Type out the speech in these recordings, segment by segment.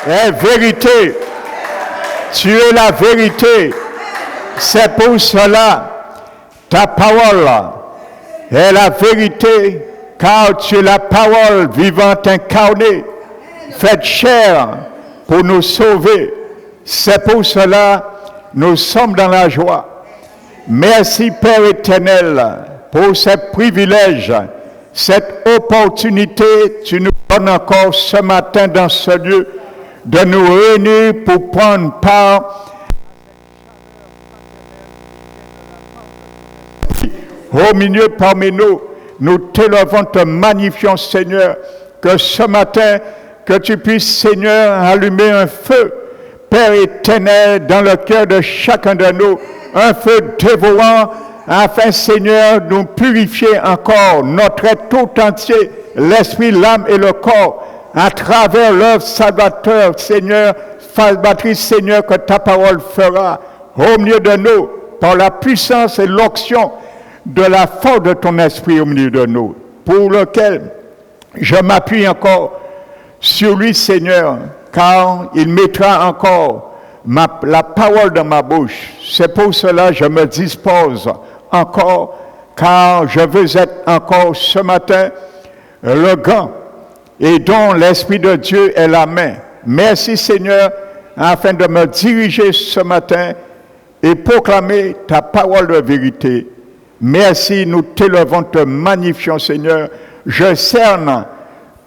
est vérité. Tu es la vérité. C'est pour cela, ta parole est la vérité, car tu es la parole vivante incarnée, faite chair pour nous sauver. C'est pour cela, nous sommes dans la joie. Merci Père éternel pour ce privilège, cette opportunité, tu nous donnes encore ce matin dans ce lieu, de nous réunir pour prendre part au milieu parmi nous. Nous t'élevons, te magnifions Seigneur, que ce matin, que tu puisses Seigneur allumer un feu, Père éternel, dans le cœur de chacun de nous, un feu dévorant, afin Seigneur, nous purifier encore notre être tout entier, l'esprit, l'âme et le corps, à travers l'œuvre salvateur, Seigneur, salvatrice, Seigneur, que ta parole fera au milieu de nous, par la puissance et l'onction de la force de ton esprit au milieu de nous, pour lequel je m'appuie encore sur lui, Seigneur, car il mettra encore la parole dans ma bouche. C'est pour cela que je me dispose encore, car je veux être encore ce matin le gant et dont l'Esprit de Dieu est la main. Merci Seigneur, afin de me diriger ce matin et proclamer ta parole de vérité. Merci, nous t'élevons, te magnifions Seigneur. Je cerne,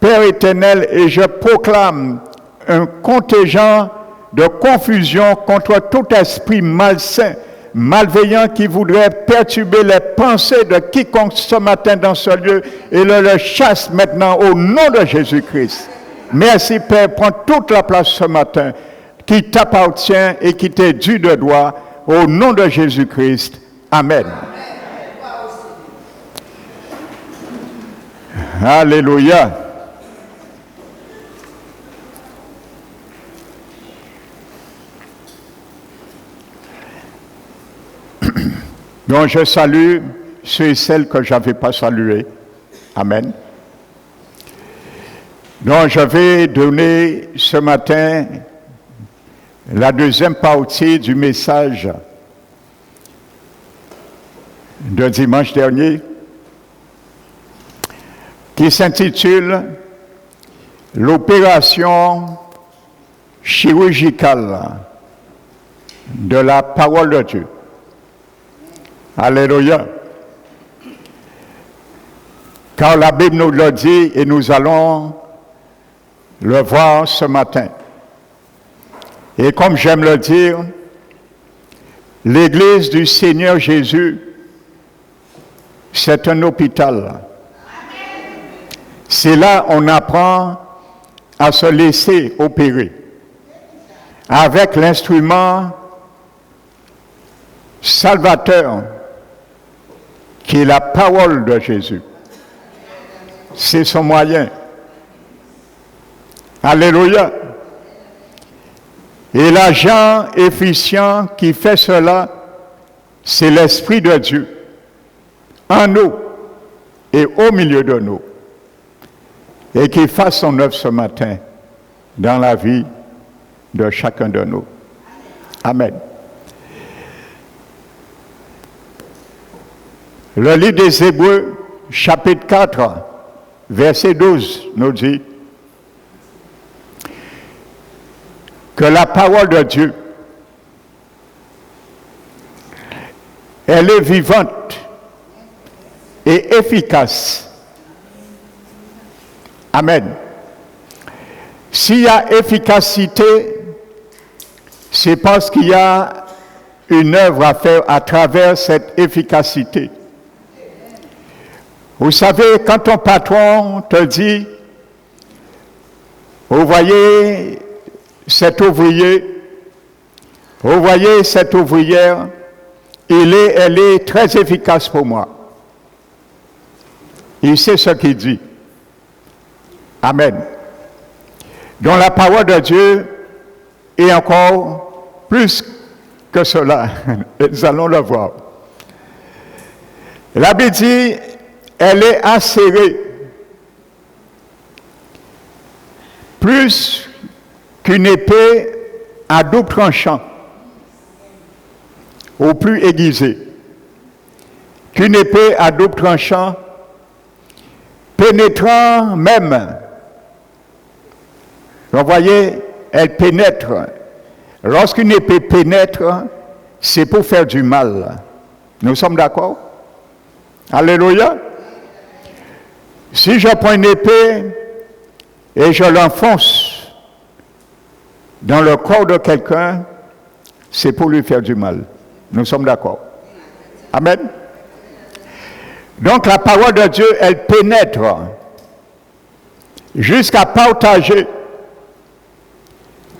Père éternel, et je proclame un contingent de confusion contre tout esprit malsain, malveillant qui voudrait perturber les pensées de quiconque ce matin dans ce lieu et le chasse maintenant au nom de Jésus-Christ. Merci Père, prends toute la place ce matin qui t'appartient et qui t'est dû de droit au nom de Jésus-Christ. Amen. Alléluia. Donc je salue ceux et celles que je n'avais pas salués. Amen. Donc je vais donner ce matin la deuxième partie du message de dimanche dernier qui s'intitule « L'opération chirurgicale de la parole de Dieu ». Alléluia. Car la Bible nous le dit et nous allons le voir ce matin. Et comme j'aime le dire, l'Église du Seigneur Jésus, c'est un hôpital. C'est là qu'on apprend à se laisser opérer avec l'instrument salvateur qui est la parole de Jésus. C'est son moyen. Alléluia. Et l'agent efficient qui fait cela, c'est l'Esprit de Dieu en nous et au milieu de nous. Et qui fasse son œuvre ce matin dans la vie de chacun de nous. Amen. Le livre des Hébreux, chapitre 4, verset 12, nous dit que la parole de Dieu, elle est vivante et efficace. Amen. S'il y a efficacité, c'est parce qu'il y a une œuvre à faire à travers cette efficacité. Vous savez, quand ton patron te dit, vous voyez cet ouvrier, vous voyez cette ouvrière, elle est très efficace pour moi. Il sait ce qu'il dit. Amen. Donc la parole de Dieu est encore plus que cela. Nous allons le voir. La Bible dit, elle est acérée plus qu'une épée à double tranchant, au plus aiguisé, qu'une épée à double tranchant, pénétrant même. Vous voyez, elle pénètre. Lorsqu'une épée pénètre, c'est pour faire du mal. Nous sommes d'accord? Alléluia. Si je prends une épée et je l'enfonce dans le corps de quelqu'un, c'est pour lui faire du mal. Nous sommes d'accord. Amen. Donc la parole de Dieu, elle pénètre jusqu'à partager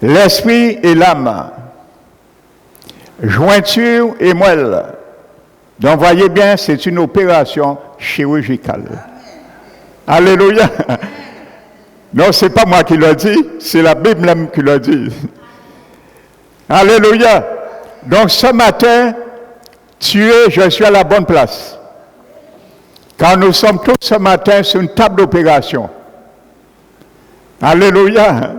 l'esprit et l'âme, jointure et moelle. Donc voyez bien, c'est une opération chirurgicale. Alléluia. Non, ce n'est pas moi qui le dis, c'est la Bible même qui le dit. Alléluia. Donc ce matin, je suis à la bonne place. Car nous sommes tous ce matin sur une table d'opération. Alléluia.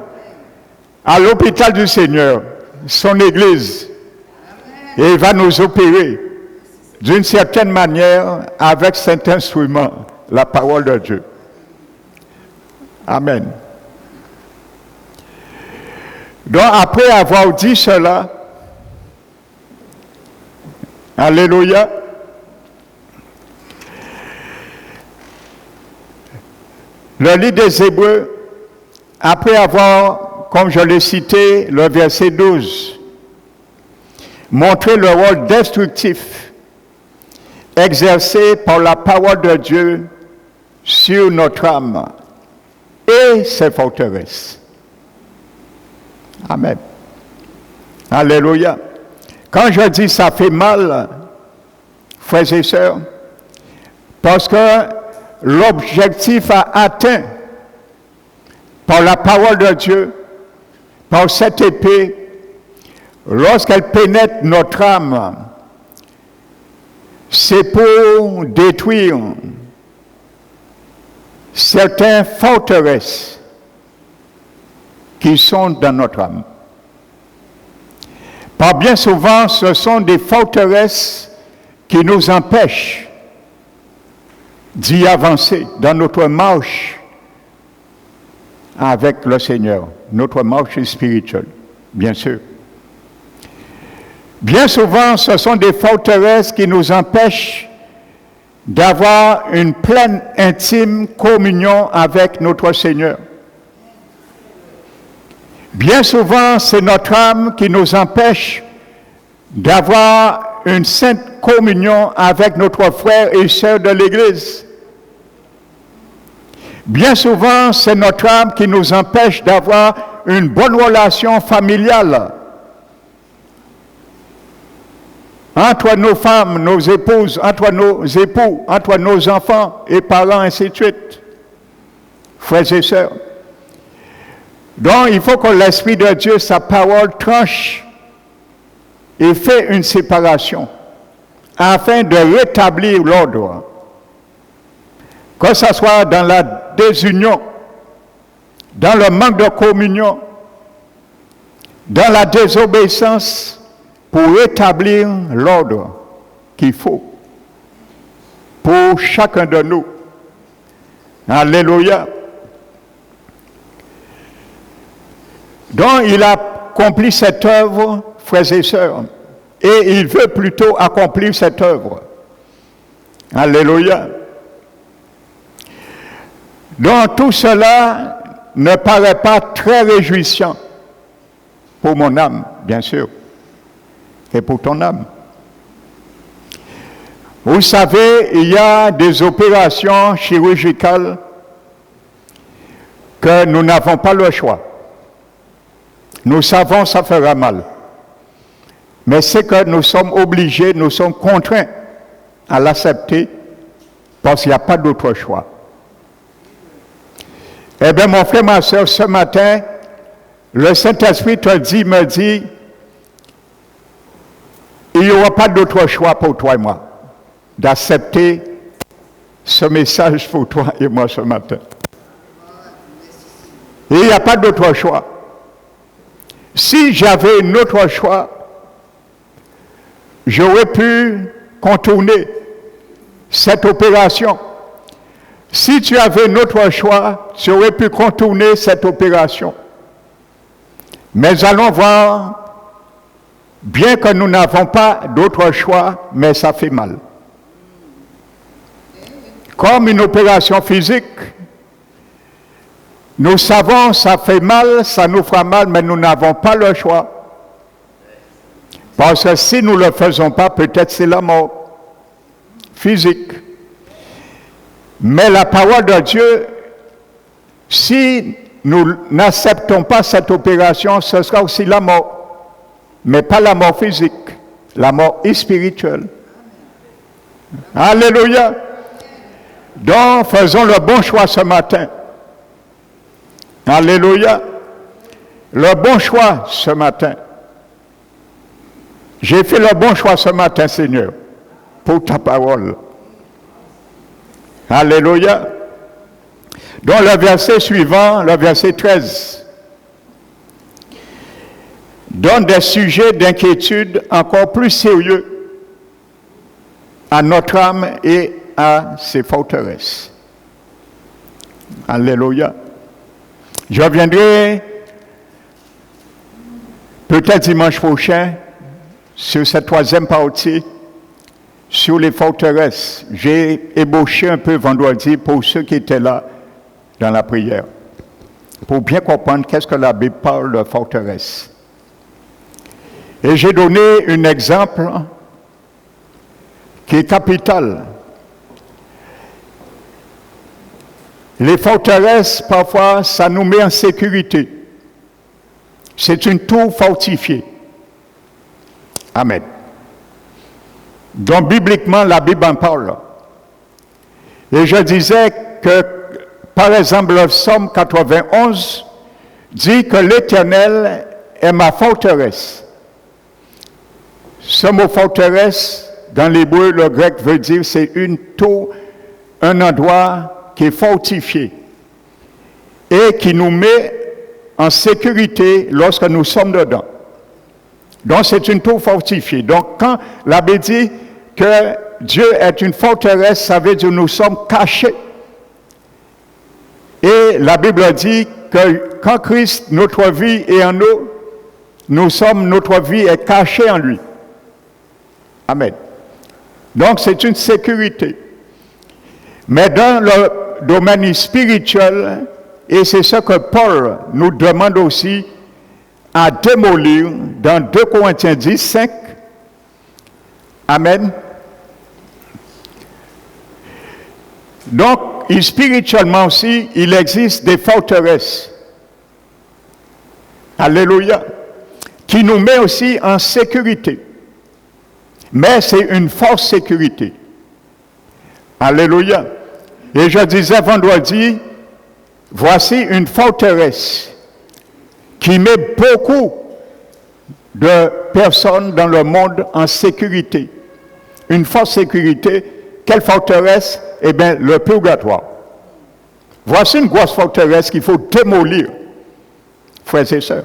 À l'hôpital du Seigneur, son Église. Et il va nous opérer d'une certaine manière avec cet instrument, la parole de Dieu. Amen. Donc après avoir dit cela, alléluia, le livre des Hébreux, après avoir, comme je l'ai cité, le verset 12, montré le rôle destructif exercé par la parole de Dieu sur notre âme et ses forteresses. Amen. Alléluia. Quand je dis ça fait mal, frères et sœurs, parce que l'objectif a atteint par la parole de Dieu, par cette épée, lorsqu'elle pénètre notre âme, c'est pour détruire certaines forteresses qui sont dans notre âme. Par bien souvent, ce sont des forteresses qui nous empêchent d'y avancer dans notre marche avec le Seigneur, notre marche spirituelle, bien sûr. Bien souvent, ce sont des forteresses qui nous empêchent d'avoir une pleine, intime communion avec notre Seigneur. Bien souvent, c'est notre âme qui nous empêche d'avoir une sainte communion avec notre frère et sœur de l'Église. Bien souvent, c'est notre âme qui nous empêche d'avoir une bonne relation familiale entre nos femmes, nos épouses, entre nos époux, entre nos enfants et parents, ainsi de suite. Frères et sœurs. Donc, il faut que l'Esprit de Dieu, sa parole, tranche et fait une séparation afin de rétablir l'ordre. Que ce soit dans la désunion, dans le manque de communion, dans la désobéissance, pour rétablir l'ordre qu'il faut pour chacun de nous. Alléluia. Donc, il a accompli cette œuvre, frères et sœurs, et il veut plutôt accomplir cette œuvre. Alléluia. Donc, tout cela ne paraît pas très réjouissant pour mon âme, bien sûr, et pour ton âme. Vous savez, il y a des opérations chirurgicales que nous n'avons pas le choix. Nous savons que ça fera mal. Mais c'est que nous sommes obligés, nous sommes contraints à l'accepter parce qu'il n'y a pas d'autre choix. Eh bien, mon frère, ma soeur, ce matin, le Saint-Esprit me dit, il n'y aura pas d'autre choix pour toi et moi d'accepter ce message pour toi et moi ce matin. Et il n'y a pas d'autre choix. Si j'avais un autre choix, j'aurais pu contourner cette opération. Si tu avais un autre choix, tu aurais pu contourner cette opération. Mais allons voir, bien que nous n'avons pas d'autre choix, mais ça fait mal. Comme une opération physique, nous savons ça fait mal, ça nous fera mal, mais nous n'avons pas le choix. Parce que si nous ne le faisons pas, peut-être c'est la mort physique. Mais la parole de Dieu, si nous n'acceptons pas cette opération, ce sera aussi la mort. Mais pas la mort physique, la mort spirituelle. Alléluia. Donc, faisons le bon choix ce matin. Alléluia. Le bon choix ce matin. J'ai fait le bon choix ce matin, Seigneur, pour ta parole. Alléluia. Donc le verset suivant, le verset 13, donne des sujets d'inquiétude encore plus sérieux à notre âme et à ses forteresses. Alléluia. Je reviendrai peut-être dimanche prochain sur cette troisième partie, sur les forteresses. J'ai ébauché un peu vendredi pour ceux qui étaient là dans la prière, pour bien comprendre qu'est-ce que la Bible parle de forteresse. Et j'ai donné un exemple qui est capital. Les forteresses, parfois, ça nous met en sécurité. C'est une tour fortifiée. Amen. Donc, bibliquement, la Bible en parle. Et je disais que, par exemple, le psaume 91 dit que l'Éternel est ma forteresse. Ce mot forteresse, dans l'hébreu, le grec veut dire c'est une tour, un endroit qui est fortifié et qui nous met en sécurité lorsque nous sommes dedans. Donc, c'est une tour fortifiée. Donc, quand la Bible dit que Dieu est une forteresse, ça veut dire que nous sommes cachés. Et la Bible dit que quand Christ, notre vie est en nous, notre vie est cachée en lui. Amen. Donc, c'est une sécurité. Mais dans le domaine spirituel, et c'est ce que Paul nous demande aussi à démolir dans 2 Corinthiens 10, 5. Amen. Donc, spirituellement aussi, il existe des forteresses. Alléluia. Qui nous met aussi en sécurité. Mais c'est une force sécurité. Alléluia. Et je disais vendredi, voici une forteresse qui met beaucoup de personnes dans le monde en sécurité. Une forte sécurité. Quelle forteresse? Eh bien, le purgatoire. Voici une grosse forteresse qu'il faut démolir, frères et sœurs.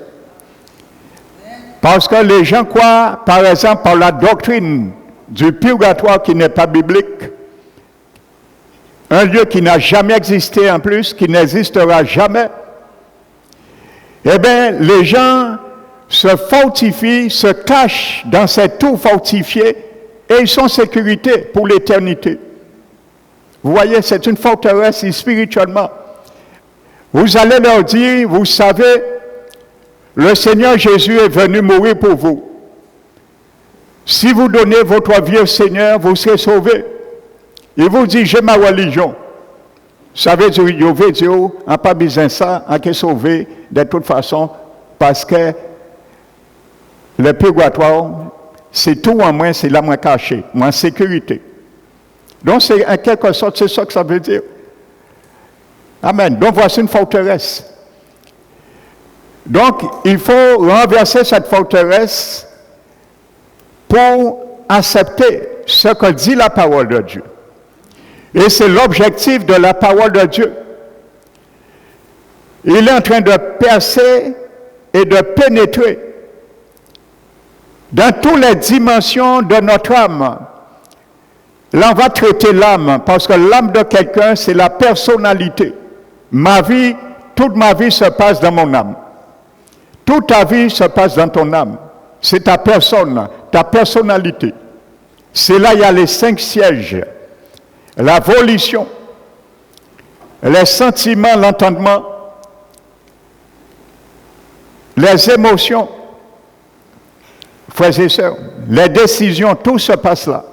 Parce que les gens croient, par exemple, par la doctrine du purgatoire qui n'est pas biblique, un lieu qui n'a jamais existé en plus, qui n'existera jamais, eh bien, les gens se fortifient, se cachent dans cette tour fortifiée et ils sont en sécurité pour l'éternité. Vous voyez, c'est une forteresse spirituellement. Vous allez leur dire, vous savez, le Seigneur Jésus est venu mourir pour vous. Si vous donnez votre vie au Seigneur, vous serez sauvés. Il vous dit, j'ai ma religion. Ça veut dire, il veut dire, on n'a pas besoin de ça, on est sauvé de toute façon, parce que le purgatoire, c'est tout en moins, c'est là moins caché, moins sécurité. Donc, c'est en quelque sorte, c'est ça que ça veut dire. Amen. Donc, voici une forteresse. Donc, il faut renverser cette forteresse pour accepter ce que dit la parole de Dieu. Et c'est l'objectif de la parole de Dieu. Il est en train de percer et de pénétrer dans toutes les dimensions de notre âme. Là, on va traiter l'âme, parce que l'âme de quelqu'un, c'est la personnalité. Ma vie, toute ma vie se passe dans mon âme. Toute ta vie se passe dans ton âme. C'est ta personne, ta personnalité. C'est là il y a les 5 sièges. La volition, les sentiments, l'entendement, les émotions, frères et sœurs, les décisions, tout se passe là.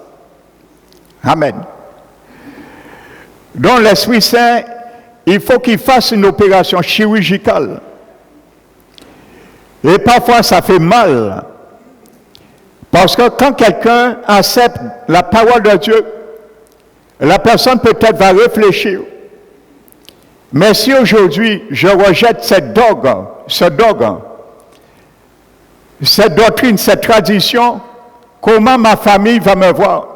Amen. Donc l'Esprit Saint, il faut qu'il fasse une opération chirurgicale. Et parfois ça fait mal. Parce que quand quelqu'un accepte la parole de Dieu, la personne peut-être va réfléchir. Mais si aujourd'hui je rejette cette dogme, cette doctrine, cette tradition, comment ma famille va me voir?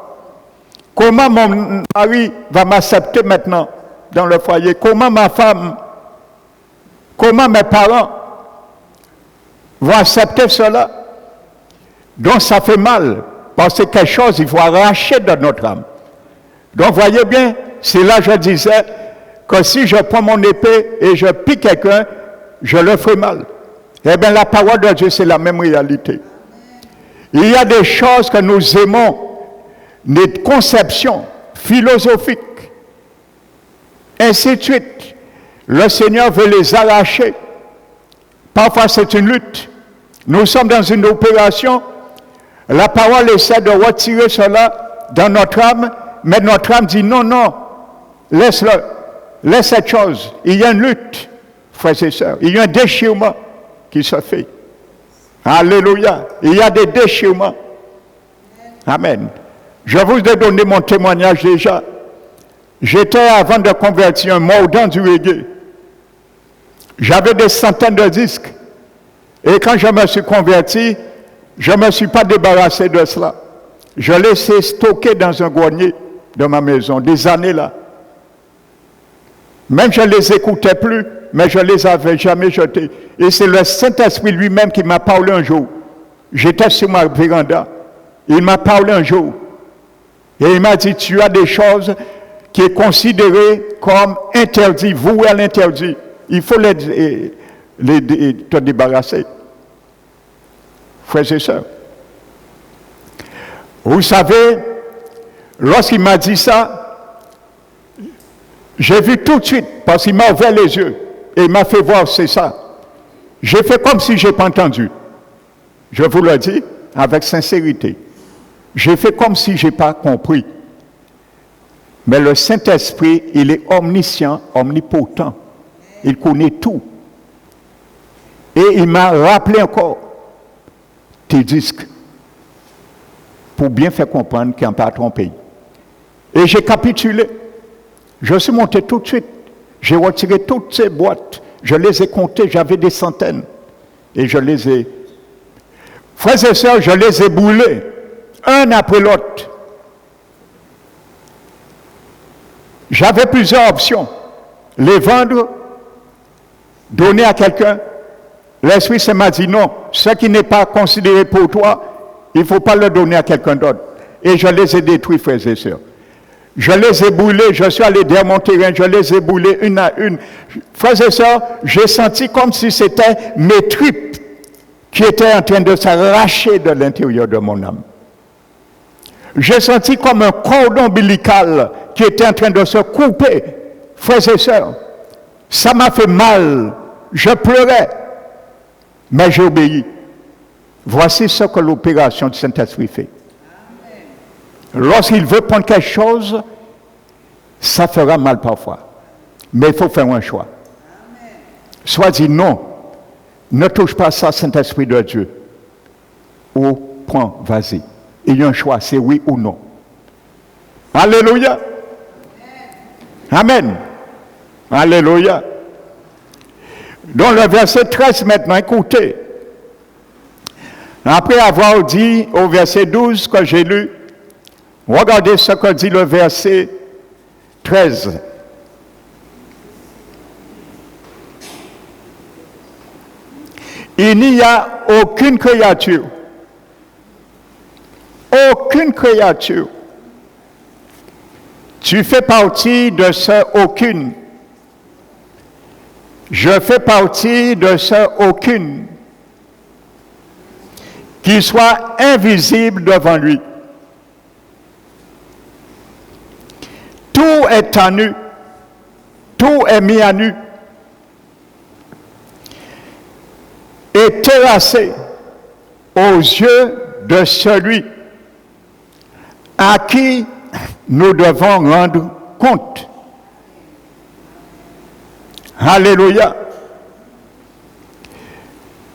Comment mon mari va m'accepter maintenant dans le foyer? Comment ma femme, comment mes parents vont accepter cela? Donc ça fait mal, parce que quelque chose, il faut arracher de notre âme. Donc voyez bien, c'est là que je disais que si je prends mon épée et je pique quelqu'un, je le ferai mal. Eh bien la parole de Dieu, c'est la même réalité. Il y a des choses que nous aimons, des conceptions philosophiques, ainsi de suite. Le Seigneur veut les arracher. Parfois c'est une lutte. Nous sommes dans une opération. La parole essaie de retirer cela dans notre âme, mais notre âme dit non, non, laisse-le, laisse cette chose. Il y a une lutte, frères et sœurs. Il y a un déchirement qui se fait. Alléluia. Il y a des déchirements. Amen. Je vous ai donné mon témoignage déjà. J'étais, avant de convertir, un mordant du reggae. J'avais des centaines de disques. Et quand je me suis converti, je ne me suis pas débarrassé de cela. Je l'ai laissé stocker dans un grenier de ma maison, des années là. Même je ne les écoutais plus, mais je ne les avais jamais jetés. Et c'est le Saint-Esprit lui-même qui m'a parlé un jour. J'étais sur ma véranda. Il m'a parlé un jour. Et il m'a dit, tu as des choses qui sont considérées comme interdites, vouées à l'interdit. Il faut te débarrasser. Frères et sœurs. Vous savez, lorsqu'il m'a dit ça, j'ai vu tout de suite, parce qu'il m'a ouvert les yeux, et il m'a fait voir, c'est ça. J'ai fait comme si je n'ai pas entendu. Je vous le dis avec sincérité. J'ai fait comme si je n'ai pas compris. Mais le Saint-Esprit, il est omniscient, omnipotent. Il connaît tout. Et il m'a rappelé encore tes disques pour bien faire comprendre qu'il n'y a pas trompé. Et j'ai capitulé. Je suis monté tout de suite. J'ai retiré toutes ces boîtes. Je les ai comptées, j'avais des centaines. Et je les ai... Frères et sœurs, je les ai brûlés, un après l'autre. J'avais plusieurs options. Les vendre, donner à quelqu'un. L'Esprit Saint m'a dit non, ce qui n'est pas considéré pour toi, il ne faut pas le donner à quelqu'un d'autre. Et je les ai détruits, frères et sœurs. Je les ai brûlés, je suis allé derrière mon terrain, je les ai brûlés une à une. Frères et sœurs, j'ai senti comme si c'était mes tripes qui étaient en train de s'arracher de l'intérieur de mon âme. J'ai senti comme un cordon ombilical qui était en train de se couper. Frères et sœurs, ça m'a fait mal. Je pleurais. Mais j'ai obéi. Voici ce que l'opération du Saint-Esprit fait. Lorsqu'il veut prendre quelque chose, ça fera mal parfois. Mais il faut faire un choix. Soit dit non, ne touche pas ça, Saint-Esprit de Dieu. Ou prends, vas-y. Il y a un choix, c'est oui ou non. Alléluia. Amen. Alléluia. Dans le verset 13 maintenant, écoutez. Après avoir dit au verset 12 que j'ai lu, regardez ce que dit le verset 13. Il Il n'y a aucune créature, tu fais partie de ce aucune. Je fais partie de ce aucune qui soit invisible devant lui. Tout est à nu, tout est mis à nu et terrassé aux yeux de celui à qui nous devons rendre compte. Alléluia.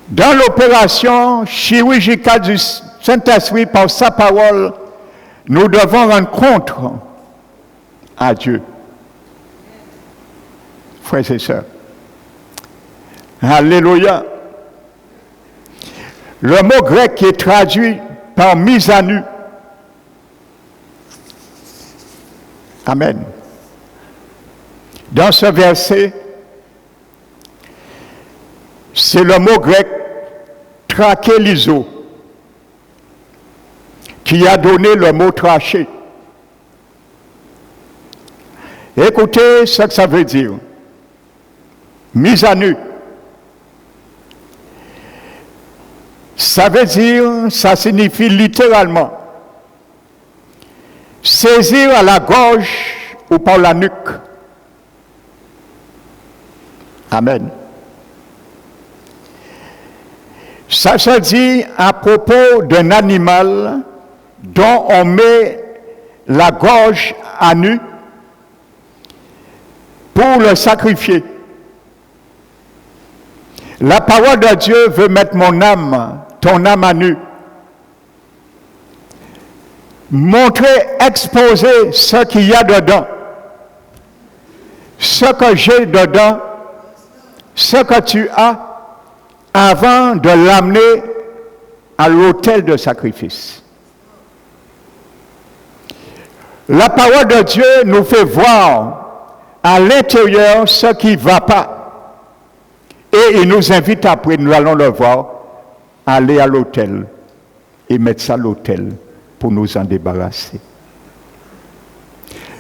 Dans l'opération chirurgicale du Saint-Esprit par sa parole, nous devons rendre compte à Dieu. Frères et sœurs. Alléluia. Le mot grec qui est traduit par mise à nu. Amen. Dans ce verset, c'est le mot grec trakélizo qui a donné le mot traché. Écoutez ce que ça veut dire. Mise à nu. Ça veut dire, ça signifie littéralement saisir à la gorge ou par la nuque. Amen. Ça se dit à propos d'un animal dont on met la gorge à nu pour le sacrifier. La parole de Dieu veut mettre mon âme, ton âme à nu. Montrer, exposer ce qu'il y a dedans. Ce que j'ai dedans, ce que tu as, avant de l'amener à l'autel de sacrifice. La parole de Dieu nous fait voir à l'intérieur ce qui ne va pas. Et il nous invite après, nous allons le voir, à aller à l'autel et mettre ça à l'autel pour nous en débarrasser.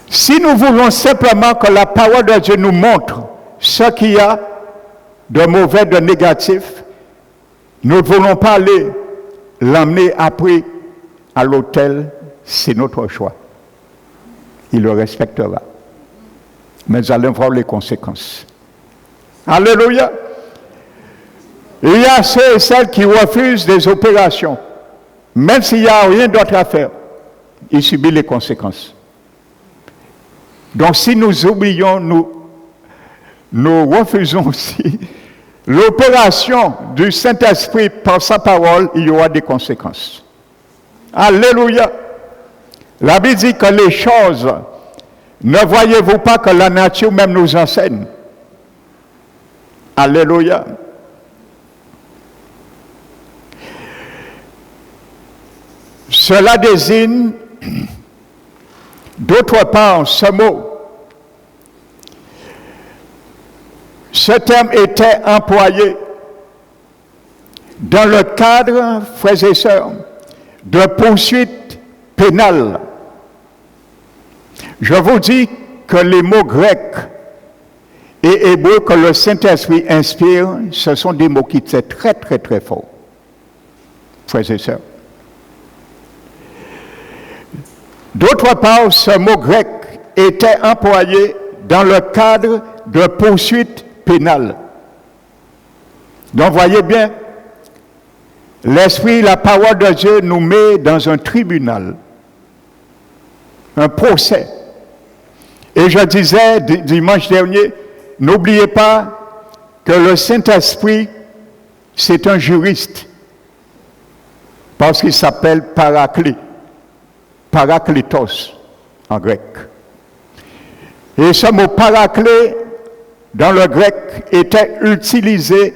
Si nous voulons simplement que la parole de Dieu nous montre ce qu'il y a de mauvais, de négatif, nous ne voulons pas aller l'emmener après à l'autel, c'est notre choix. Il le respectera. Mais nous allons voir les conséquences. Alléluia. Il y a ceux et celles qui refusent des opérations. Même s'il n'y a rien d'autre à faire, ils subissent les conséquences. Donc si nous oublions, nous refusons aussi l'opération du Saint-Esprit par sa parole, il y aura des conséquences. Alléluia. La Bible dit que les choses, ne voyez-vous pas que la nature même nous enseigne? Alléluia. Cela désigne, d'autre part, ce mot. Ce terme était employé dans le cadre, frères et sœurs, de poursuites pénales. Je vous dis que les mots grecs et hébreux que le Saint-Esprit inspire, ce sont des mots qui sont très, très, très forts, frères et sœurs. D'autre part, ce mot grec était employé dans le cadre de poursuites pénales. Donc, voyez bien, l'Esprit, la parole de Dieu nous met dans un tribunal, un procès. Et je disais dimanche dernier, n'oubliez pas que le Saint-Esprit, c'est un juriste, parce qu'il s'appelle Paraclet. Parakletos en grec. Et ce mot paraclet dans le grec était utilisé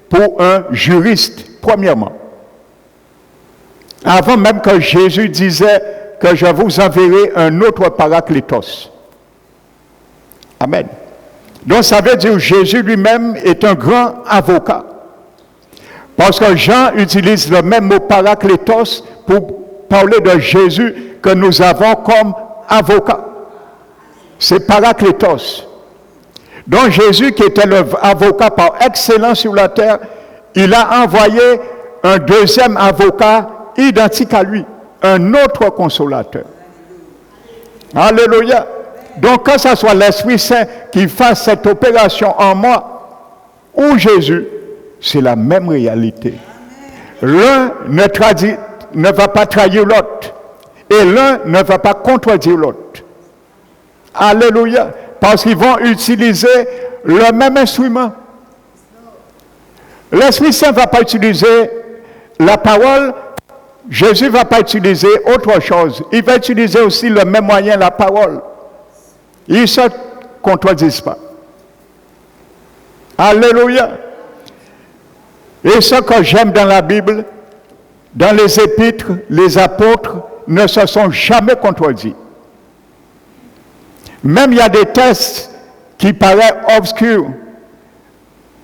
pour un juriste, premièrement. Avant même que Jésus disait que je vous enverrai un autre parakletos. Amen. Donc ça veut dire que Jésus lui-même est un grand avocat. Parce que Jean utilise le même mot paraklétos pour parler de Jésus que nous avons comme avocat. C'est paraklétos. Donc Jésus, qui était l'avocat par excellence sur la terre, il a envoyé un deuxième avocat identique à lui, un autre consolateur. Alléluia. Donc quand ce soit l'Esprit Saint qui fasse cette opération en moi ou Jésus, c'est la même réalité. L'un ne va pas trahir l'autre et l'un ne va pas contredire l'autre. Alléluia. Parce qu'ils vont utiliser le même instrument. L'Esprit Saint ne va pas utiliser la parole, Jésus ne va pas utiliser autre chose. Il va utiliser aussi le même moyen, la parole. Ils ne se contredisent pas. Alléluia. Et ce que j'aime dans la Bible, dans les épîtres, les apôtres ne se sont jamais contredits. Même il y a des textes qui paraissent obscurs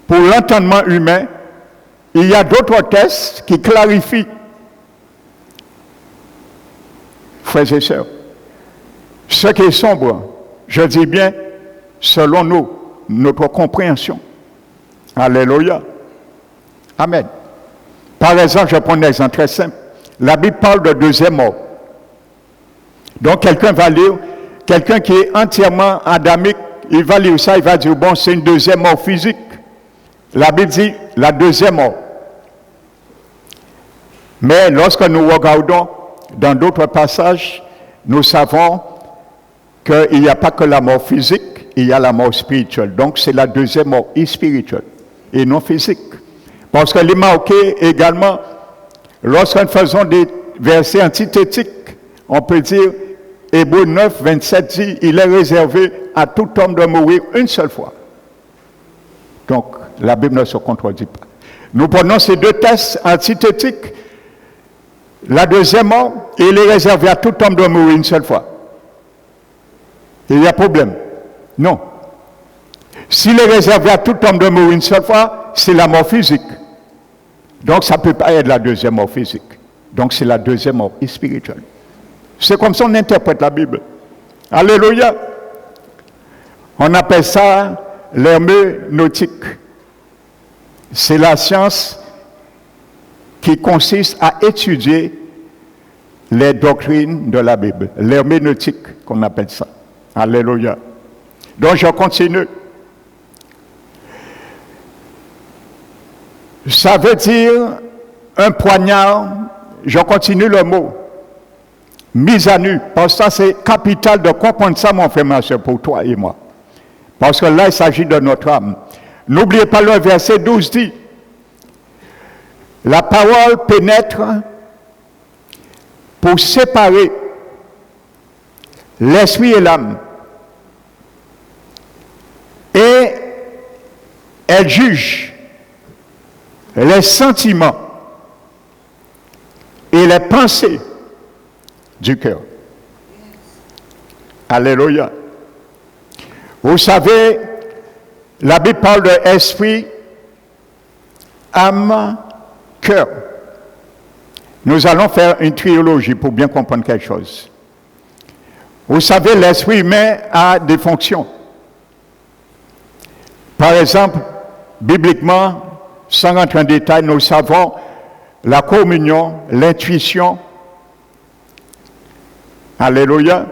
pour l'entendement humain, il y a d'autres textes qui clarifient. Frères et sœurs, ce qui est sombre, je dis bien, selon nous, notre compréhension. Alléluia. Amen. Par exemple, je prends un exemple très simple. La Bible parle de deuxième mort. Donc, quelqu'un va lire, quelqu'un qui est entièrement adamique, il va lire ça, il va dire, bon, c'est une deuxième mort physique. La Bible dit la deuxième mort. Mais lorsque nous regardons dans d'autres passages, nous savons qu'il n'y a pas que la mort physique, il y a la mort spirituelle. Donc, c'est la deuxième mort spirituelle et non physique. Parce que les marqués également, lorsque nous faisons des versets antithétiques, on peut dire, Hébreux 9, 27 dit, il est réservé à tout homme de mourir une seule fois. Donc, la Bible ne se contredit pas. Nous prenons ces deux textes antithétiques. La deuxième mort, il est réservé à tout homme de mourir une seule fois. Il y a problème? Non. S'il est réservé à tout homme de mourir une seule fois, c'est la mort physique. Donc, ça ne peut pas être la deuxième mort physique. Donc, c'est la deuxième mort spirituelle. C'est comme ça qu'on interprète la Bible. Alléluia. On appelle ça l'herméneutique. C'est la science qui consiste à étudier les doctrines de la Bible. L'herméneutique, qu'on appelle ça. Alléluia. Donc, je continue. Ça veut dire un poignard, je continue le mot, mise à nu, parce que ça c'est capital de comprendre ça, mon frère, ma soeur, pour toi et moi. Parce que là, il s'agit de notre âme. N'oubliez pas le verset 12 dit, la parole pénètre pour séparer l'esprit et l'âme. Et elle juge les sentiments et les pensées du cœur. Alléluia. Vous savez, la Bible parle de esprit, âme, cœur. Nous allons faire une trilogie pour bien comprendre quelque chose. Vous savez, l'esprit humain a des fonctions. Par exemple, bibliquement, sans rentrer en détail, nous savons la communion, l'intuition. Alléluia.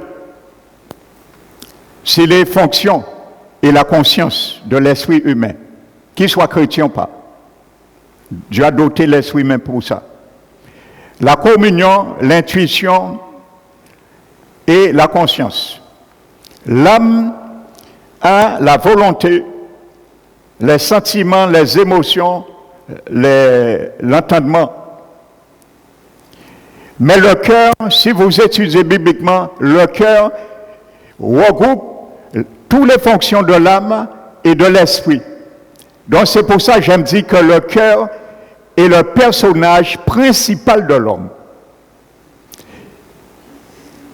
C'est les fonctions et la conscience de l'esprit humain, qu'il soit chrétien ou pas. Dieu a doté l'esprit humain pour ça. La communion, l'intuition et la conscience. L'âme a la volonté, les sentiments, les émotions, l'entendement. Mais le cœur, si vous étudiez bibliquement, le cœur regroupe toutes les fonctions de l'âme et de l'esprit. Donc c'est pour ça que j'aime dire que le cœur est le personnage principal de l'homme.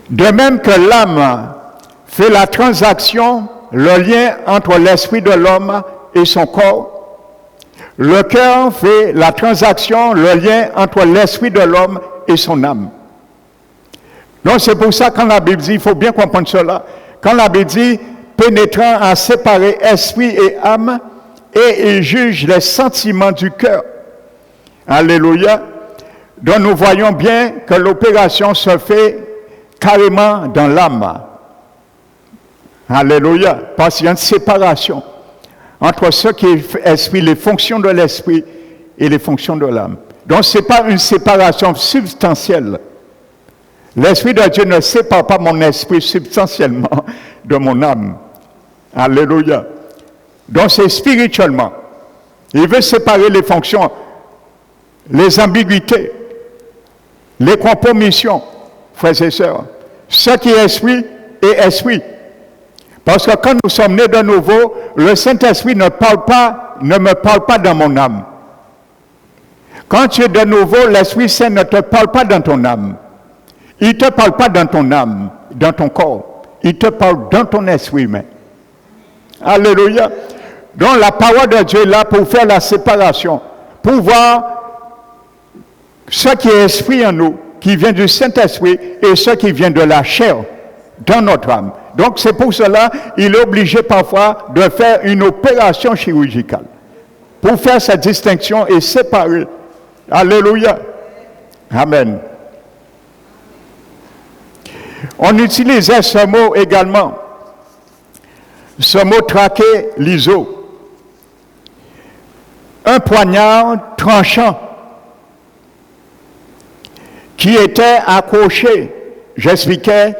De même que l'âme fait la transaction, le lien entre l'esprit de l'homme et son corps, Le cœur fait la transaction, le lien entre l'esprit de l'homme et son âme. Donc c'est pour ça quand la Bible dit, il faut bien comprendre cela, quand la Bible dit, pénétrant à séparer esprit et âme, et il juge les sentiments du cœur. Alléluia. Donc nous voyons bien que l'opération se fait carrément dans l'âme. Alléluia. Parce qu'il y a une séparation entre ce qui est esprit, les fonctions de l'esprit et les fonctions de l'âme. Donc ce n'est pas une séparation substantielle. L'Esprit de Dieu ne sépare pas mon esprit substantiellement de mon âme. Alléluia. Donc c'est spirituellement. Il veut séparer les fonctions, les ambiguïtés, les compromissions, frères et sœurs. Ce qui est esprit est esprit. Parce que quand nous sommes nés de nouveau, le Saint-Esprit ne me parle pas dans mon âme. Quand tu es de nouveau, l'Esprit Saint ne te parle pas dans ton âme. Il ne te parle pas dans ton âme, dans ton corps. Il te parle dans ton esprit humain. Alléluia. Donc la parole de Dieu est là pour faire la séparation, pour voir ce qui est esprit en nous, qui vient du Saint-Esprit, et ce qui vient de la chair dans notre âme. Donc c'est pour cela qu'il est obligé parfois de faire une opération chirurgicale pour faire cette distinction et séparer. Alléluia. Amen. On utilisait ce mot également, ce mot traqué, l'iso. Un poignard tranchant qui était accroché, j'expliquais,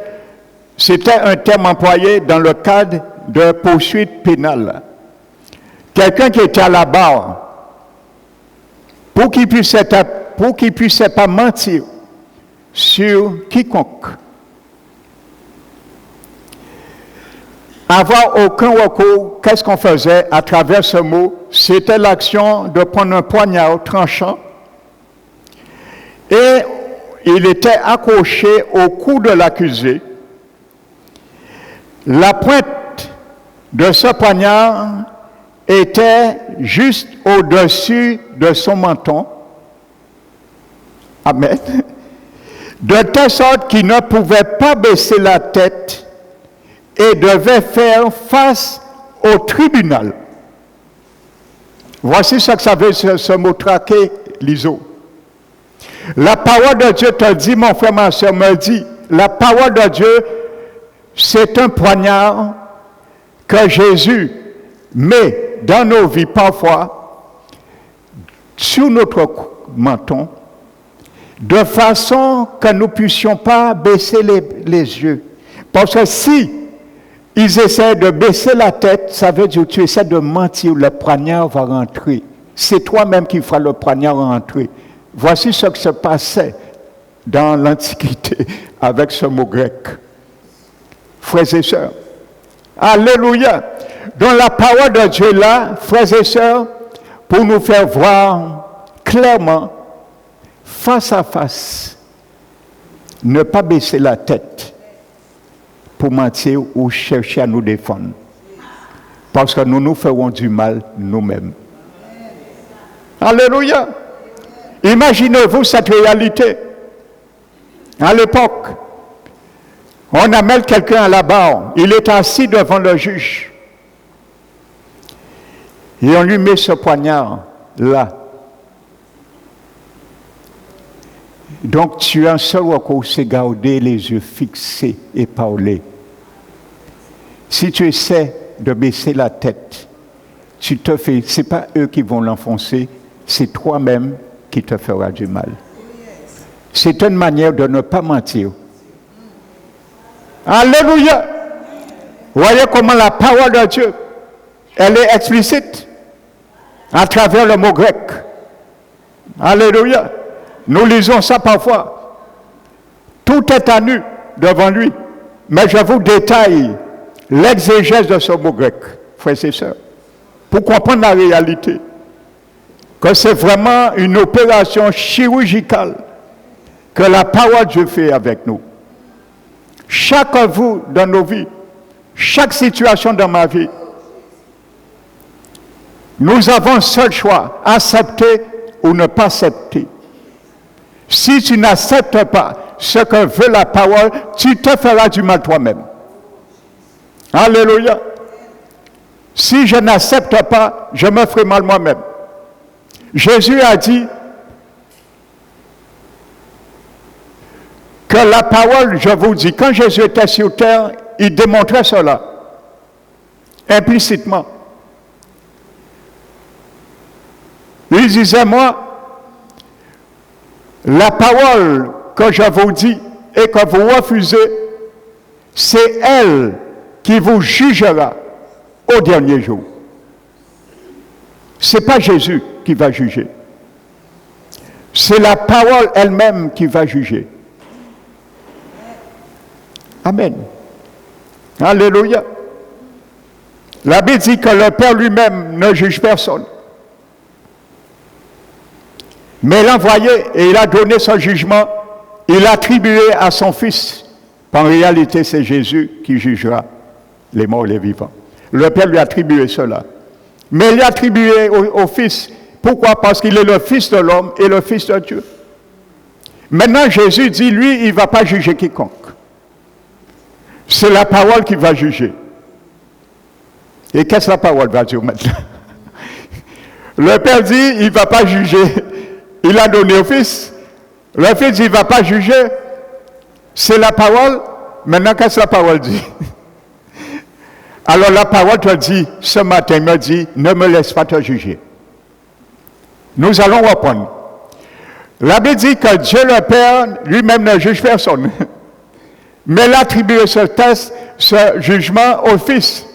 c'était un terme employé dans le cadre de poursuite pénale. Quelqu'un qui était à la barre, pour qu'il ne puisse pas mentir sur quiconque, avoir aucun recours, qu'est-ce qu'on faisait à travers ce mot? C'était l'action de prendre un poignard tranchant et il était accroché au cou de l'accusé. La pointe de ce poignard était juste au-dessus de son menton. Amen. De telle sorte qu'il ne pouvait pas baisser la tête et devait faire face au tribunal. Voici ce que ça veut dire, ce mot traqué, l'iso. La parole de Dieu te dit, mon frère, ma soeur, me dit, la parole de Dieu, c'est un poignard que Jésus met dans nos vies parfois, sur notre menton, de façon que nous ne puissions pas baisser les yeux. Parce que si ils essaient de baisser la tête, ça veut dire que tu essaies de mentir, le poignard va rentrer. C'est toi-même qui feras le poignard rentrer. Voici ce qui se passait dans l'Antiquité avec ce mot grec. Frères et sœurs, alléluia. Donc la parole de Dieu là, frères et sœurs, pour nous faire voir clairement, face à face, ne pas baisser la tête pour mentir ou chercher à nous défendre. Parce que nous nous ferons du mal nous-mêmes. Alléluia. Imaginez-vous cette réalité. À l'époque, on amène quelqu'un à la barre. Il est assis devant le juge. Et on lui met ce poignard là. Donc tu as un seul recours, c'est garder les yeux fixés et parler. Si tu essaies de baisser la tête, tu te fais, ce n'est pas eux qui vont l'enfoncer, c'est toi-même qui te fera du mal. C'est une manière de ne pas mentir. Alléluia! Voyez comment la parole de Dieu, elle est explicite à travers le mot grec. Alléluia! Nous lisons ça parfois. Tout est à nu devant lui. Mais je vous détaille l'exégèse de ce mot grec, frères et sœurs, pour comprendre la réalité. Que c'est vraiment une opération chirurgicale que la parole de Dieu fait avec nous. Chaque vous dans nos vies, chaque situation dans ma vie, Nous avons un seul choix, accepter ou ne pas accepter. Si tu n'acceptes pas ce que veut la parole, tu te feras du mal toi-même. Alléluia. Si je n'accepte pas, je me ferai mal moi-même. Jésus a dit que la parole, je vous dis, quand Jésus était sur terre, il démontrait cela, implicitement. Il disait, moi, la parole que je vous dis et que vous refusez, c'est elle qui vous jugera au dernier jour. Ce n'est pas Jésus qui va juger. C'est la parole elle-même qui va juger. Amen. Alléluia. La Bible dit que le Père lui-même ne juge personne. Mais il l'a envoyé et il a donné son jugement. Il l'a attribué à son Fils. En réalité, c'est Jésus qui jugera les morts et les vivants. Le Père lui a attribué cela. Mais il l'a attribué au Fils. Pourquoi? Parce qu'il est le Fils de l'homme et le Fils de Dieu. Maintenant, Jésus dit, lui, il ne va pas juger quiconque. C'est la parole qui va juger. Et qu'est-ce que la parole va dire maintenant? Le Père dit, il ne va pas juger. Il a donné au Fils. Le Fils dit, il ne va pas juger. C'est la parole. Maintenant, qu'est-ce que la parole dit? Alors la parole te dit, ce matin, me dit, ne me laisse pas te juger. Nous allons reprendre. La Bible dit que Dieu le Père lui-même ne juge personne. Mais il a attribué ce jugement au Fils.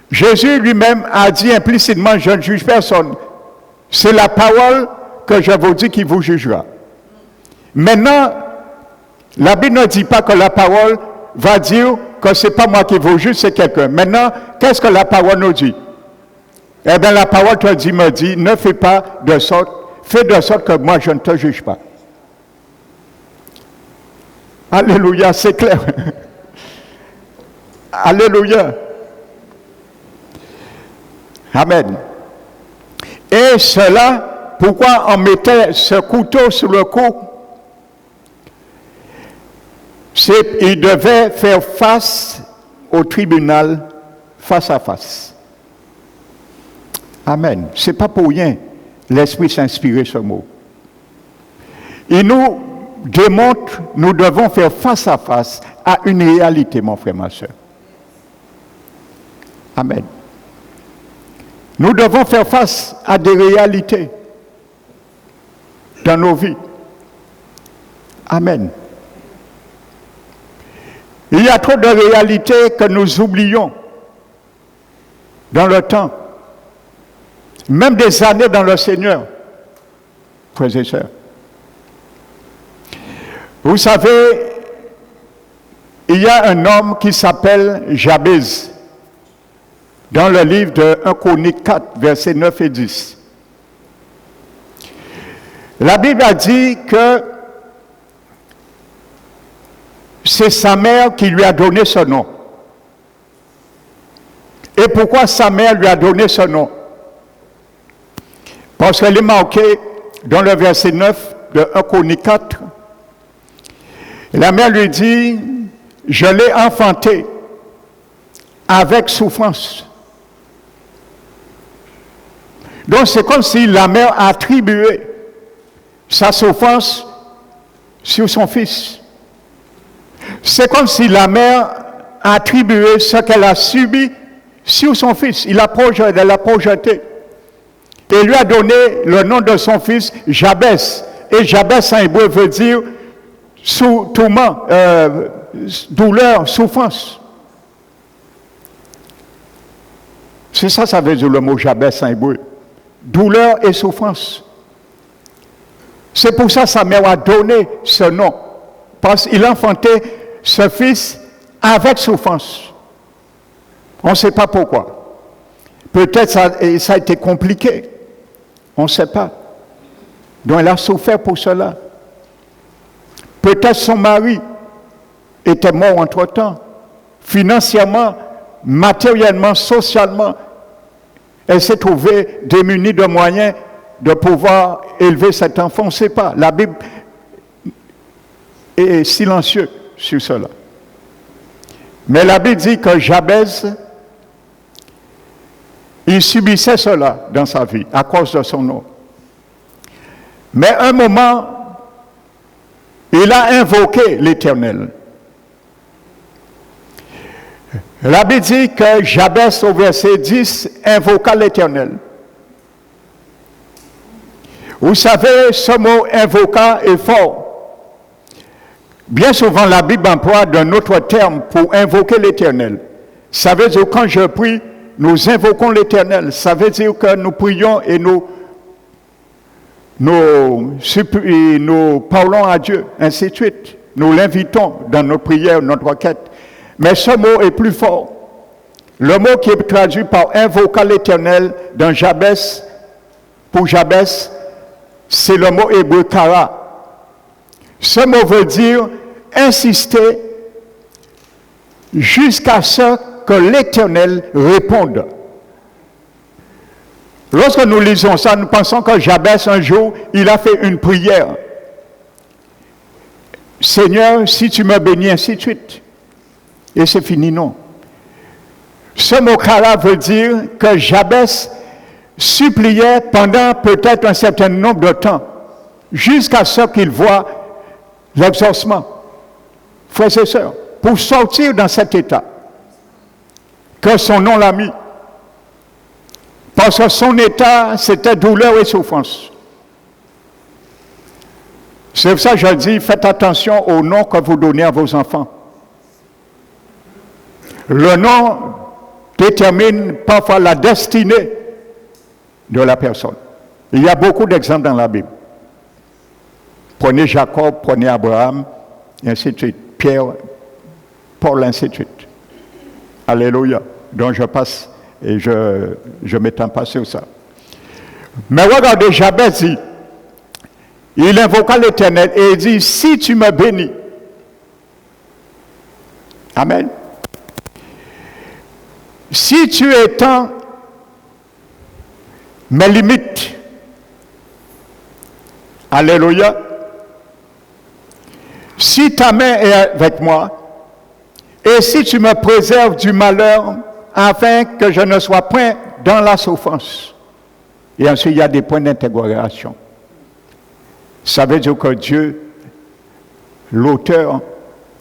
Jésus lui-même a dit implicitement, je ne juge personne. C'est la parole que je vous dis qui vous jugera. Maintenant, la Bible ne dit pas que la parole va dire que ce n'est pas moi qui vous juge, c'est quelqu'un. Maintenant, qu'est-ce que la parole nous dit? Eh bien, la parole te dit, me dit, ne fais de sorte que moi je ne te juge pas. Alléluia, c'est clair. Alléluia. Amen. Et cela, pourquoi on mettait ce couteau sur le cou? Il devait faire face au tribunal, face à face. Amen. Ce n'est pas pour rien l'Esprit s'est inspiré ce mot. Il nous démontre, nous devons faire face à face à une réalité, mon frère, ma soeur. Amen. Nous devons faire face à des réalités dans nos vies. Amen. Il y a trop de réalités que nous oublions dans le temps, même des années dans le Seigneur, frères et sœurs. Vous savez, il y a un homme qui s'appelle Jabez, dans le livre de 1 Chroniques 4, versets 9 et 10. La Bible a dit que c'est sa mère qui lui a donné ce nom. Et pourquoi sa mère lui a donné ce nom? Parce qu'elle est marquée dans le verset 9 de 1 Chroniques 4. La mère lui dit, je l'ai enfanté avec souffrance. Donc c'est comme si la mère a attribué sa souffrance sur son fils. C'est comme si la mère a attribué ce qu'elle a subi sur son fils. Elle l'a projeté. Et lui a donné le nom de son fils, Jabez. Et Jabez en hébreu veut dire tourment, douleur, souffrance. C'est ça, ça veut dire le mot Jabez en hébreu. Douleur et souffrance. C'est pour ça que sa mère a donné ce nom. Parce qu'il a enfanté ce fils avec souffrance. On ne sait pas pourquoi. Peut-être ça a été compliqué. On ne sait pas. Donc elle a souffert pour cela. Peut-être son mari était mort entre-temps. Financièrement, matériellement, socialement. elle s'est trouvée démunie de moyens de pouvoir élever cet enfant. On ne sait pas. La Bible est silencieuse sur cela. Mais la Bible dit que Jabez, il subissait cela dans sa vie à cause de son nom. Mais un moment, il a invoqué l'Éternel. La Bible dit que Jabez, au verset 10, invoqua l'Éternel. Vous savez, ce mot invoqua est fort. Bien souvent, la Bible emploie d'un autre terme pour invoquer l'Éternel. Ça veut dire que quand je prie, nous invoquons l'Éternel. Ça veut dire que nous prions et nous parlons à Dieu, ainsi de suite. Nous l'invitons dans nos prières, notre requête. Mais ce mot est plus fort. Le mot qui est traduit par invoquer l'Éternel dans Jabez, pour Jabez, c'est le mot hébreu kara. Ce mot veut dire insister jusqu'à ce que l'Éternel réponde. Lorsque nous lisons ça, nous pensons que Jabez, un jour, il a fait une prière. Seigneur, si tu me bénis, ainsi de suite. Et c'est fini, non. Ce mot kara veut dire que Jabez suppliait pendant peut-être un certain nombre de temps, jusqu'à ce qu'il voit l'exaucement. Frères et sœurs, pour sortir dans cet état, que son nom l'a mis. Parce que son état, c'était douleur et souffrance. C'est pour ça que je dis, faites attention au nom que vous donnez à vos enfants. Le nom détermine parfois la destinée de la personne. Il y a beaucoup d'exemples dans la Bible. Prenez Jacob, prenez Abraham, et ainsi de suite. Pierre, Paul, ainsi de suite. Alléluia. Donc je passe et je ne m'étends pas sur ça. Mais regardez, Jabez dit, il invoqua l'Éternel et il dit, si tu me bénis. Amen. Si tu étends mes limites, alléluia, si ta main est avec moi, et si tu me préserves du malheur, afin que je ne sois point dans la souffrance. Et ensuite, il y a des points d'interrogation. Ça veut dire que Dieu, l'auteur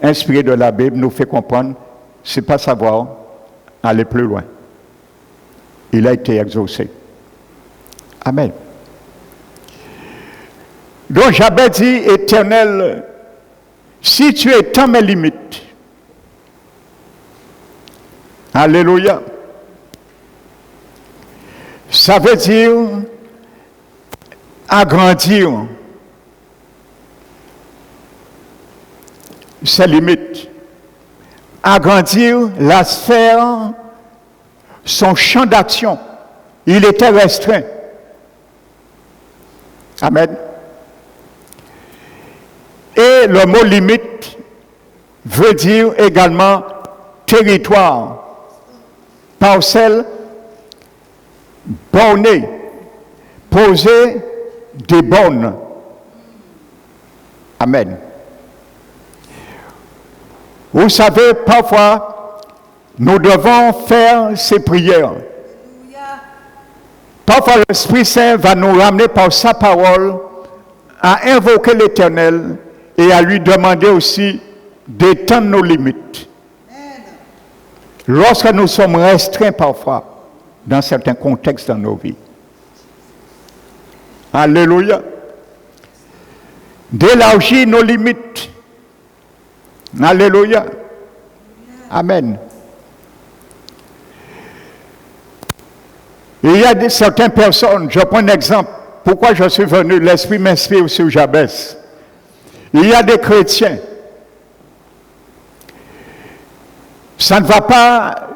inspiré de la Bible, nous fait comprendre, c'est pas savoir aller plus loin. Il a été exaucé. Amen. Donc Jabez dit, Éternel, si tu étends mes limites, alléluia, ça veut dire agrandir ses limites, agrandir la sphère, son champ d'action. Il était restreint. Amen. Et le mot limite veut dire également territoire, parcelle, borné, poser des bornes. Amen. Vous savez, parfois, nous devons faire ces prières. Parfois, l'Esprit Saint va nous ramener par sa parole à invoquer l'Éternel et à lui demander aussi d'étendre nos limites. Lorsque nous sommes restreints parfois dans certains contextes dans nos vies. Alléluia. D'élargir nos limites. Alléluia. Amen. Il y a certaines personnes, je prends un exemple, pourquoi je suis venu, l'Esprit m'inspire sur Jabez. Il y a des chrétiens, ça ne va pas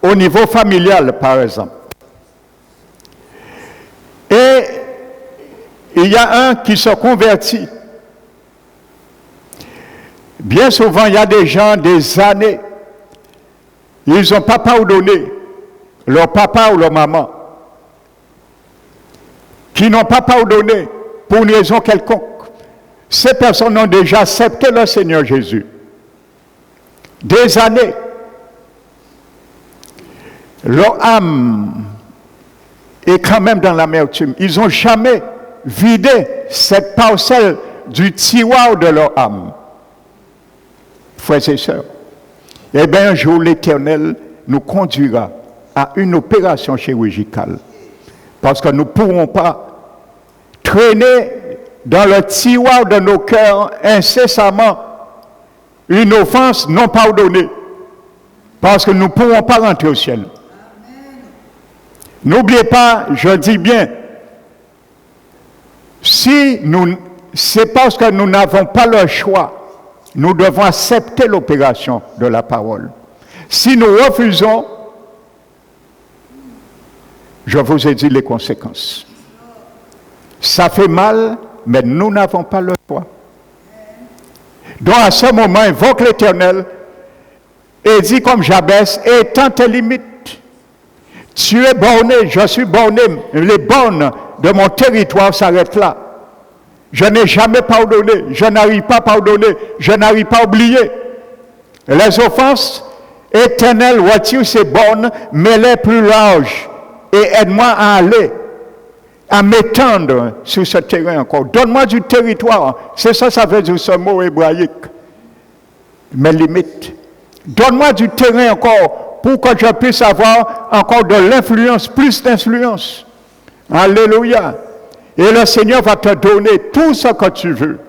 au niveau familial, par exemple. Et il y a un qui se convertit. Bien souvent, il y a des gens, des années, ils n'ont pas pardonné leur papa ou leur maman. qui n'ont pas pardonné pour une raison quelconque, ces personnes ont déjà accepté le Seigneur Jésus. Des années, leur âme est quand même dans l'amertume. Ils n'ont jamais vidé cette parcelle du tiroir de leur âme. Frères et sœurs, eh bien un jour l'Éternel nous conduira à une opération chirurgicale. Parce que nous ne pourrons pas traîner dans le tiroir de nos cœurs incessamment une offense non pardonnée. Parce que nous ne pourrons pas rentrer au ciel. N'oubliez pas, je dis bien, c'est parce que nous n'avons pas le choix. Nous devons accepter l'opération de la parole. Si nous refusons, je vous ai dit les conséquences. Ça fait mal, mais nous n'avons pas le choix. Donc à ce moment, invoque l'Éternel et dit comme Jabez, étends tes limites. Tu es borné, je suis borné, les bornes de mon territoire s'arrêtent là. Je n'ai jamais pardonné, je n'arrive pas à pardonner, je n'arrive pas à oublier. Les offenses, Éternel, retire ces bornes, mets-les plus larges et aide-moi à aller, à m'étendre sur ce terrain encore. Donne-moi du territoire, c'est ça, ça veut dire ce mot hébraïque. Mes limites. Donne-moi du terrain encore pour que je puisse avoir encore de l'influence, plus d'influence. Alléluia. Et le Seigneur va te donner tout ce que tu veux.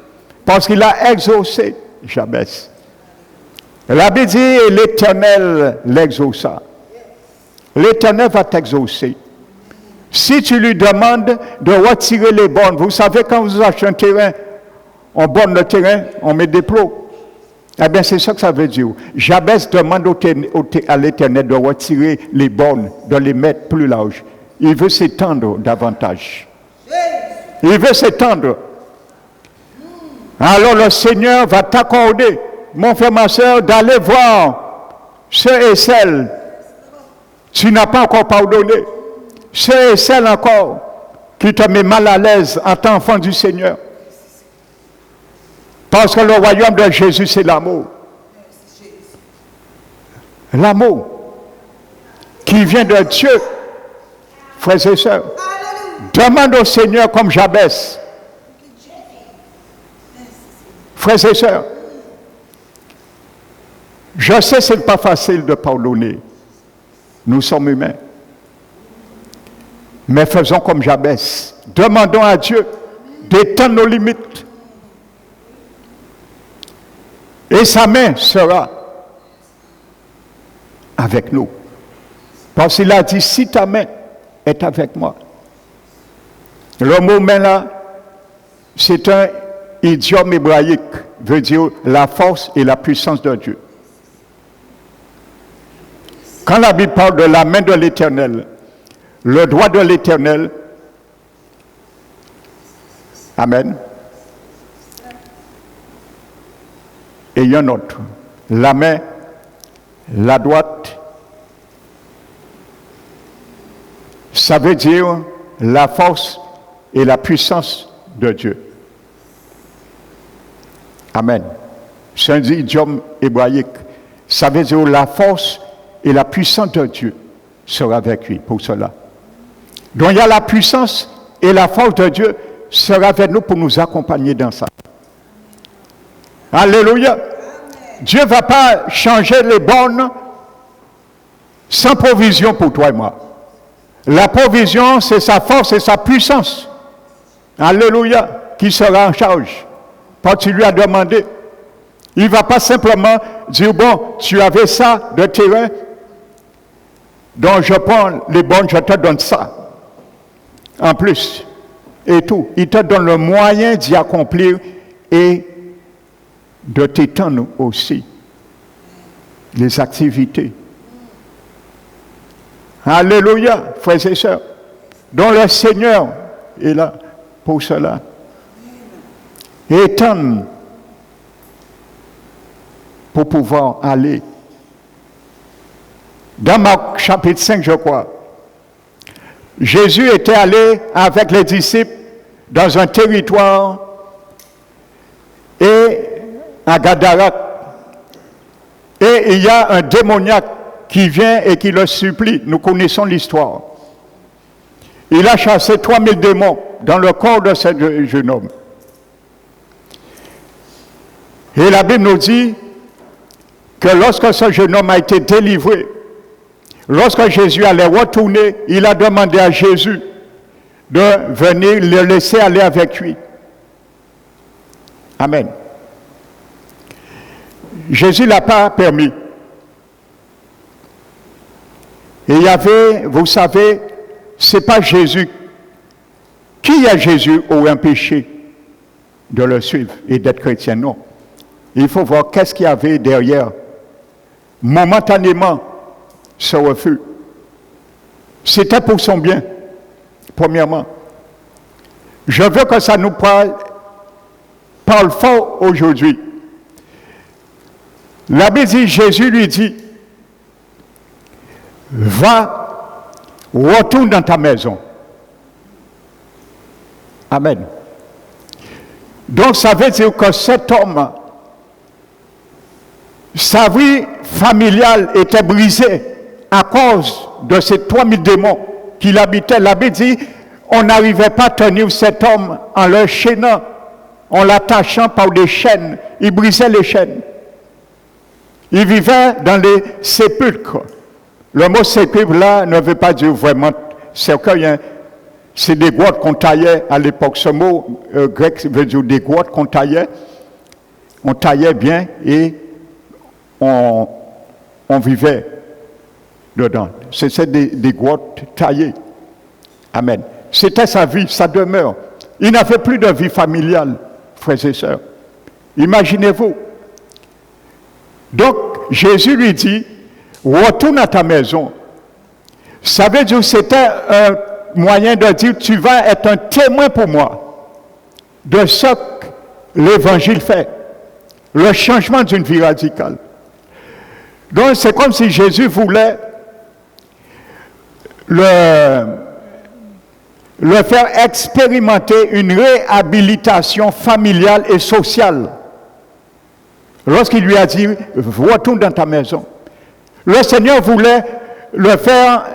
Parce qu'il a exaucé Jabez. La Bible dit, et l'Éternel l'exauça. L'Éternel va t'exaucer. Si tu lui demandes de retirer les bornes, vous savez quand vous achetez un terrain, on borne le terrain, on met des plots. Eh bien, c'est ça que ça veut dire. Jabez demande à l'Éternel de retirer les bornes, de les mettre plus larges. Il veut s'étendre davantage. Il veut s'étendre. Alors le Seigneur va t'accorder, mon frère, ma soeur, d'aller voir ceux et celles tu n'as pas encore pardonné. Ceux et celles encore qui te met mal à l'aise en tant qu'enfant du Seigneur. Parce que le royaume de Jésus, c'est l'amour. L'amour qui vient de Dieu, frères et sœurs. Demande au Seigneur comme Jabez. Frères et sœurs, je sais que ce n'est pas facile de pardonner. Nous sommes humains. Mais faisons comme Jabez. Demandons à Dieu d'étendre nos limites. Et sa main sera avec nous. Parce qu'il a dit, si ta main est avec moi. Le mot main là, c'est un idiome hébraïque, veut dire la force et la puissance de Dieu. Quand la Bible parle de la main de l'Éternel, le doigt de l'Éternel, amen, et il y a un autre, la main, la droite, ça veut dire la force et la puissance de Dieu. Amen. C'est un idiome hébraïque. Ça veut dire la force et la puissance de Dieu sera avec lui pour cela. Donc il y a la puissance et la force de Dieu sera avec nous pour nous accompagner dans ça. Alléluia. Dieu ne va pas changer les bornes sans provision pour toi et moi. La provision, c'est sa force et sa puissance. Alléluia, qui sera en charge. Quand tu lui as demandé, il ne va pas simplement dire, bon, tu avais ça de terrain, donc je prends les bornes, je te donne ça. En plus, et tout. Il te donne le moyen d'y accomplir et de t'étendre aussi les activités. Alléluia, frères et sœurs. Donc le Seigneur est là pour cela. Étendre pour pouvoir aller. Dans Marc chapitre 5, je crois, Jésus était allé avec les disciples dans un territoire et à Gadara. Et il y a un démoniaque qui vient et qui le supplie. Nous connaissons l'histoire. Il a chassé 3000 démons dans le corps de ce jeune homme. Et la Bible nous dit que lorsque ce jeune homme a été délivré, lorsque Jésus allait retourner, il a demandé à Jésus de venir le laisser aller avec lui. Amen. Jésus ne l'a pas permis. Et il y avait, vous savez, ce n'est pas Jésus. Qui est Jésus aurait empêché de le suivre et d'être chrétien? Non. Il faut voir qu'est-ce qu'il y avait derrière. Momentanément, ce refus. C'était pour son bien, premièrement. Je veux que ça nous parle fort aujourd'hui. La Bible dit, Jésus lui dit, va, retourne dans ta maison. Amen. Donc ça veut dire que cet homme, sa vie familiale était brisée à cause de ces 3000 démons qu'il habitait. La Bible dit, on n'arrivait pas à tenir cet homme en le chaînant, en l'attachant par des chaînes. Il brisait les chaînes. Il vivait dans les sépulcres. Le mot sépulcre là ne veut pas dire vraiment cercueil. Hein. C'est des grottes qu'on taillait à l'époque. Ce mot grec veut dire des grottes qu'on taillait. On taillait bien et on vivait dedans. C'était des grottes taillées. Amen. C'était sa vie, sa demeure. Il n'avait plus de vie familiale, frères et sœurs. Imaginez-vous. Donc, Jésus lui dit, retourne à ta maison. Ça veut dire que c'était un moyen de dire, tu vas être un témoin pour moi de ce que l'Évangile fait. Le changement d'une vie radicale. Donc, c'est comme si Jésus voulait le faire expérimenter une réhabilitation familiale et sociale. Lorsqu'il lui a dit, retourne dans ta maison. Le Seigneur voulait le faire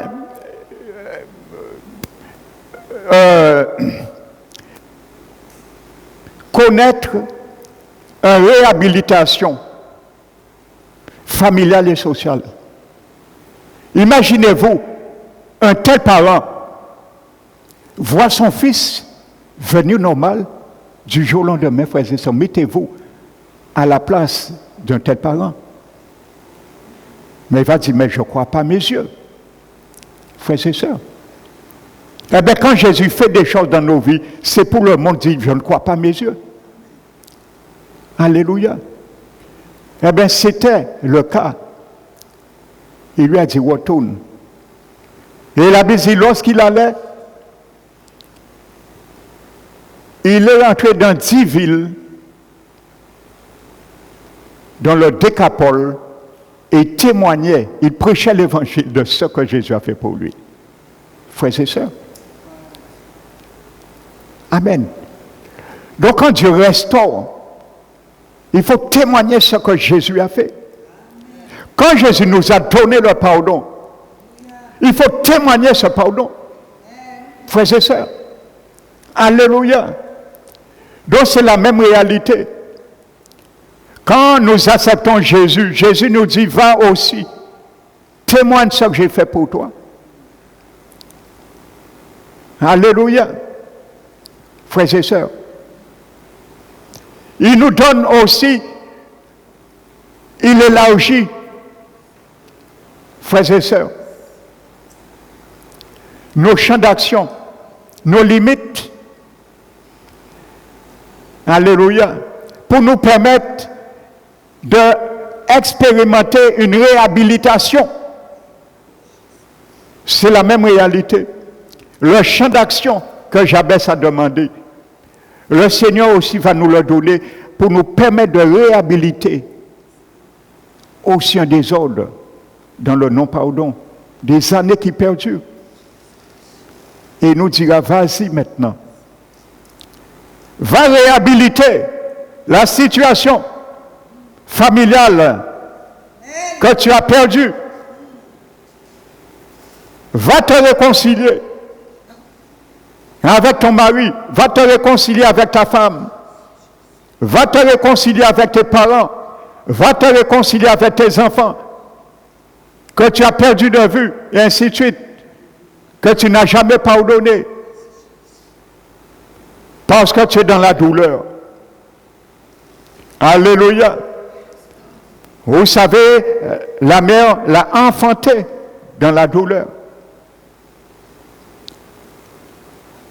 connaître une réhabilitation familiale et sociale. Imaginez-vous, un tel parent voit son fils venir normal du jour au lendemain, frères et sœurs. Mettez-vous à la place d'un tel parent. Mais il va dire, mais je ne crois pas à mes yeux. Frères et sœurs. Eh bien, quand Jésus fait des choses dans nos vies, c'est pour le monde dire, je ne crois pas à mes yeux. Alléluia. Eh bien, c'était le cas. Il lui a dit, retourne. Et la Bible dit, lorsqu'il allait, il est entré dans 10 villes, dans le Décapole, et témoignait, il prêchait l'évangile de ce que Jésus a fait pour lui. Frères et sœurs. Amen. Donc quand Dieu restaure, il faut témoigner ce que Jésus a fait. Quand Jésus nous a donné le pardon, il faut témoigner ce pardon. Frères et sœurs. Alléluia. Donc c'est la même réalité. Quand nous acceptons Jésus, Jésus nous dit, va aussi, témoigne ce que j'ai fait pour toi. Alléluia. Frères et sœurs. Il nous donne aussi, il élargit, frères et sœurs, nos champs d'action, nos limites. Alléluia. Pour nous permettre d'expérimenter une réhabilitation. C'est la même réalité. Le champ d'action que Jabès a demandé, le Seigneur aussi va nous le donner pour nous permettre de réhabiliter aussi un désordre dans le non-pardon, des années qui perdurent. Et il nous dira, vas-y maintenant. Va réhabiliter la situation familiale que tu as perdue. Va te réconcilier avec ton mari. Va te réconcilier avec ta femme. Va te réconcilier avec tes parents. Va te réconcilier avec tes enfants que tu as perdu de vue, et ainsi de suite, que tu n'as jamais pardonné parce que tu es dans la douleur. Alléluia. Vous savez, la mère l'a enfanté dans la douleur.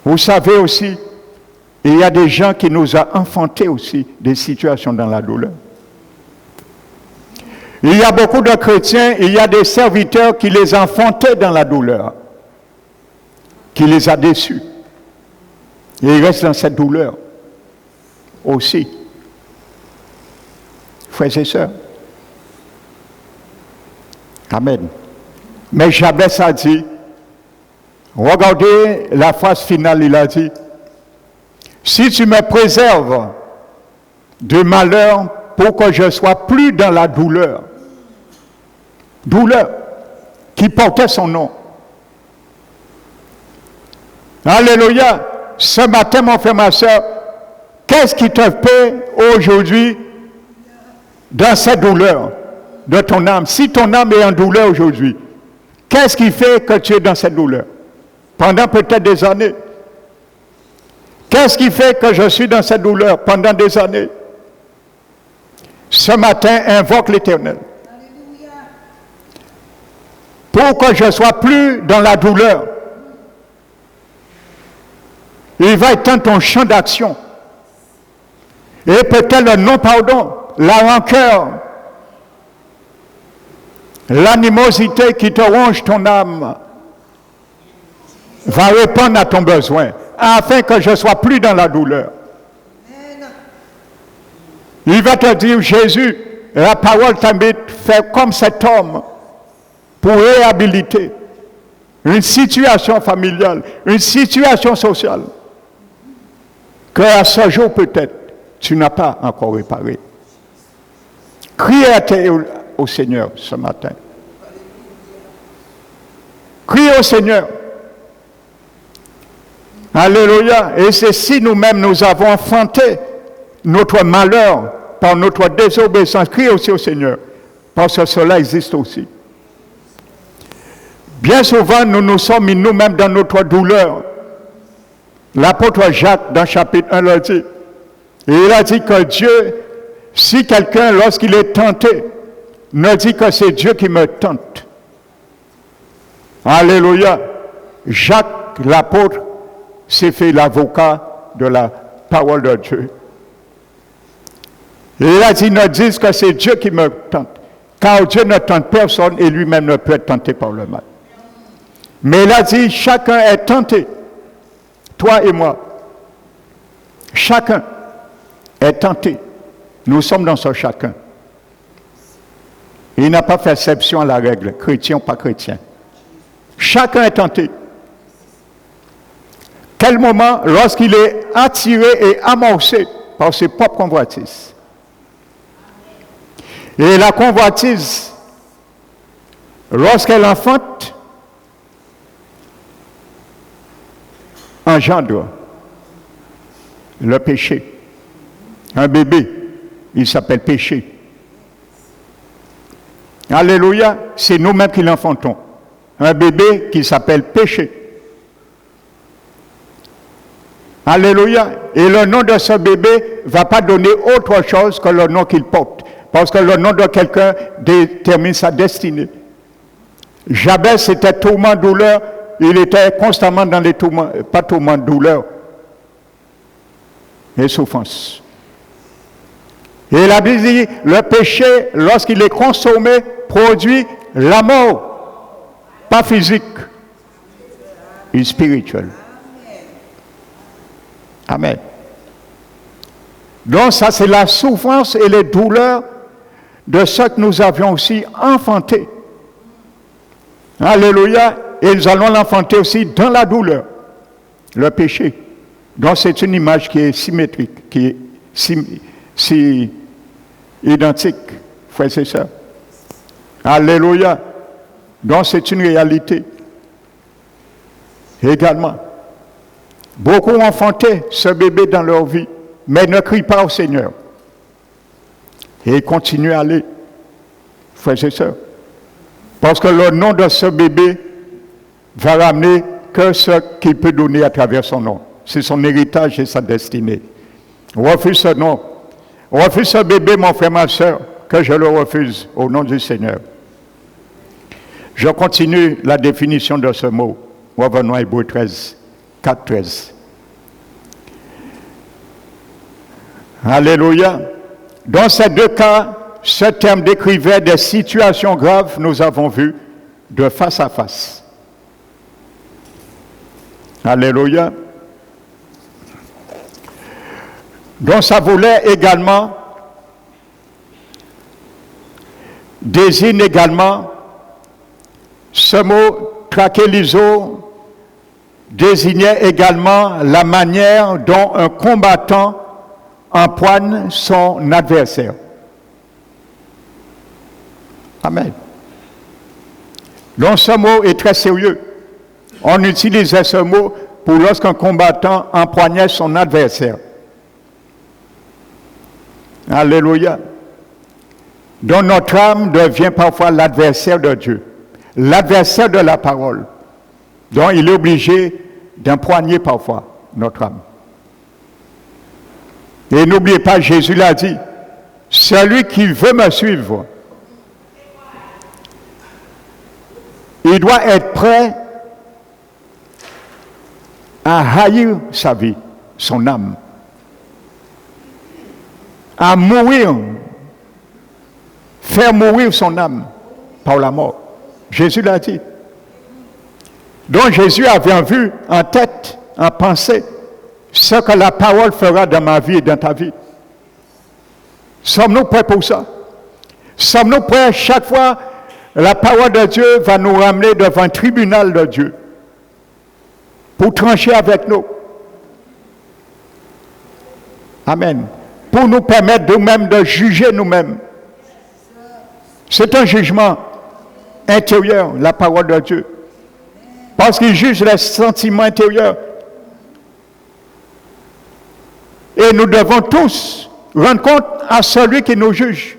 Vous savez aussi, il y a des gens qui nous ont enfanté aussi des situations dans la douleur. Il y a beaucoup de chrétiens, il y a des serviteurs qui les ont enfantés dans la douleur, qui les a déçus. Et ils restent dans cette douleur aussi. Frères et sœurs. Amen. Mais Jabès a dit, regardez la phrase finale, il a dit, si tu me préserves de malheur pour que je ne sois plus dans la douleur, douleur qui portait son nom. Alléluia. Ce matin, mon frère, ma soeur, qu'est-ce qui te fait aujourd'hui dans cette douleur de ton âme? Si ton âme est en douleur aujourd'hui, qu'est-ce qui fait que tu es dans cette douleur? Pendant peut-être des années. Qu'est-ce qui fait que je suis dans cette douleur pendant des années? Ce matin, invoque l'Éternel. Pour que je ne sois plus dans la douleur. Il va éteindre ton champ d'action. Et peut-être le non-pardon, la rancœur, l'animosité qui te ronge ton âme, va répondre à ton besoin, afin que je ne sois plus dans la douleur. Il va te dire, Jésus, la parole t'invite à faire comme cet homme pour réhabiliter une situation familiale, une situation sociale, que à ce jour peut-être, tu n'as pas encore réparé. Criez au Seigneur ce matin. Criez au Seigneur. Alléluia. Et c'est si nous-mêmes nous avons enfanté notre malheur par notre désobéissance. Criez aussi au Seigneur. Parce que cela existe aussi. Bien souvent, nous nous sommes mis nous-mêmes dans notre douleur. L'apôtre Jacques, dans chapitre 1, le dit. Et il a dit que Dieu, si quelqu'un, lorsqu'il est tenté, ne dit que c'est Dieu qui me tente. Alléluia. Jacques, l'apôtre, s'est fait l'avocat de la parole de Dieu. Et il a dit, ne disent que c'est Dieu qui me tente. Car Dieu ne tente personne et lui-même ne peut être tenté par le mal. Mais il a dit, chacun est tenté. Toi et moi. Chacun est tenté. Nous sommes dans ce chacun. Il n'a pas fait exception à la règle, chrétien ou pas chrétien. Chacun est tenté. Quel moment, lorsqu'il est attiré et amorcé par ses propres convoitises. Et la convoitise, lorsqu'elle enfante, engendre le péché. Un bébé, il s'appelle péché. Alléluia, c'est nous-mêmes qui l'enfantons. Un bébé qui s'appelle péché. Alléluia. Et le nom de ce bébé ne va pas donner autre chose que le nom qu'il porte. Parce que le nom de quelqu'un détermine sa destinée. Jabès, c'était tourment, douleur. Il était constamment dans les tourments, pas tourment, douleur et souffrance. Et la Bible dit, le péché, lorsqu'il est consommé, produit la mort. Pas physique, mais spirituelle. Amen. Donc ça, c'est la souffrance et les douleurs de ceux que nous avions aussi enfantés. Alléluia. Et nous allons l'enfanter aussi dans la douleur. le péché. Donc c'est une image qui est symétrique, qui est si identique, frères et sœurs. Alléluia. Donc c'est une réalité. Également, beaucoup ont enfanté ce bébé dans leur vie, mais ne crient pas au Seigneur. Et ils continuent à aller, frères et sœurs. Parce que le nom de ce bébé va ramener que ce qu'il peut donner à travers son nom. C'est son héritage et sa destinée. Refuse ce nom. Refuse ce bébé, mon frère, ma soeur, que je le refuse au nom du Seigneur. Je continue la définition de ce mot. Revenons à Hébreux 13, 4, 13. Alléluia. Dans ces deux cas, ce terme décrivait des situations graves, nous avons vu, de face à face. Alléluia. Donc ça voulait également, désigne également, ce mot trachéliso désignait également la manière dont un combattant empoigne son adversaire. Amen. Donc ce mot est très sérieux. On utilisait ce mot pour lorsqu'un combattant empoignait son adversaire. Alléluia. Donc notre âme devient parfois l'adversaire de Dieu, l'adversaire de la parole. Donc il est obligé d'empoigner parfois notre âme. Et n'oubliez pas, Jésus l'a dit, celui qui veut me suivre, il doit être prêt à haïr sa vie, son âme, à mourir, faire mourir son âme par la mort. Jésus l'a dit. Donc Jésus avait en vue, en tête, en pensée, ce que la parole fera dans ma vie et dans ta vie. Sommes-nous prêts pour ça? Sommes-nous prêts chaque fois la parole de Dieu va nous ramener devant un tribunal de Dieu pour trancher avec nous? Amen. Pour nous permettre nous-mêmes de juger nous-mêmes. C'est un jugement intérieur, la parole de Dieu. Parce qu'il juge les sentiments intérieurs. Et nous devons tous rendre compte à celui qui nous juge.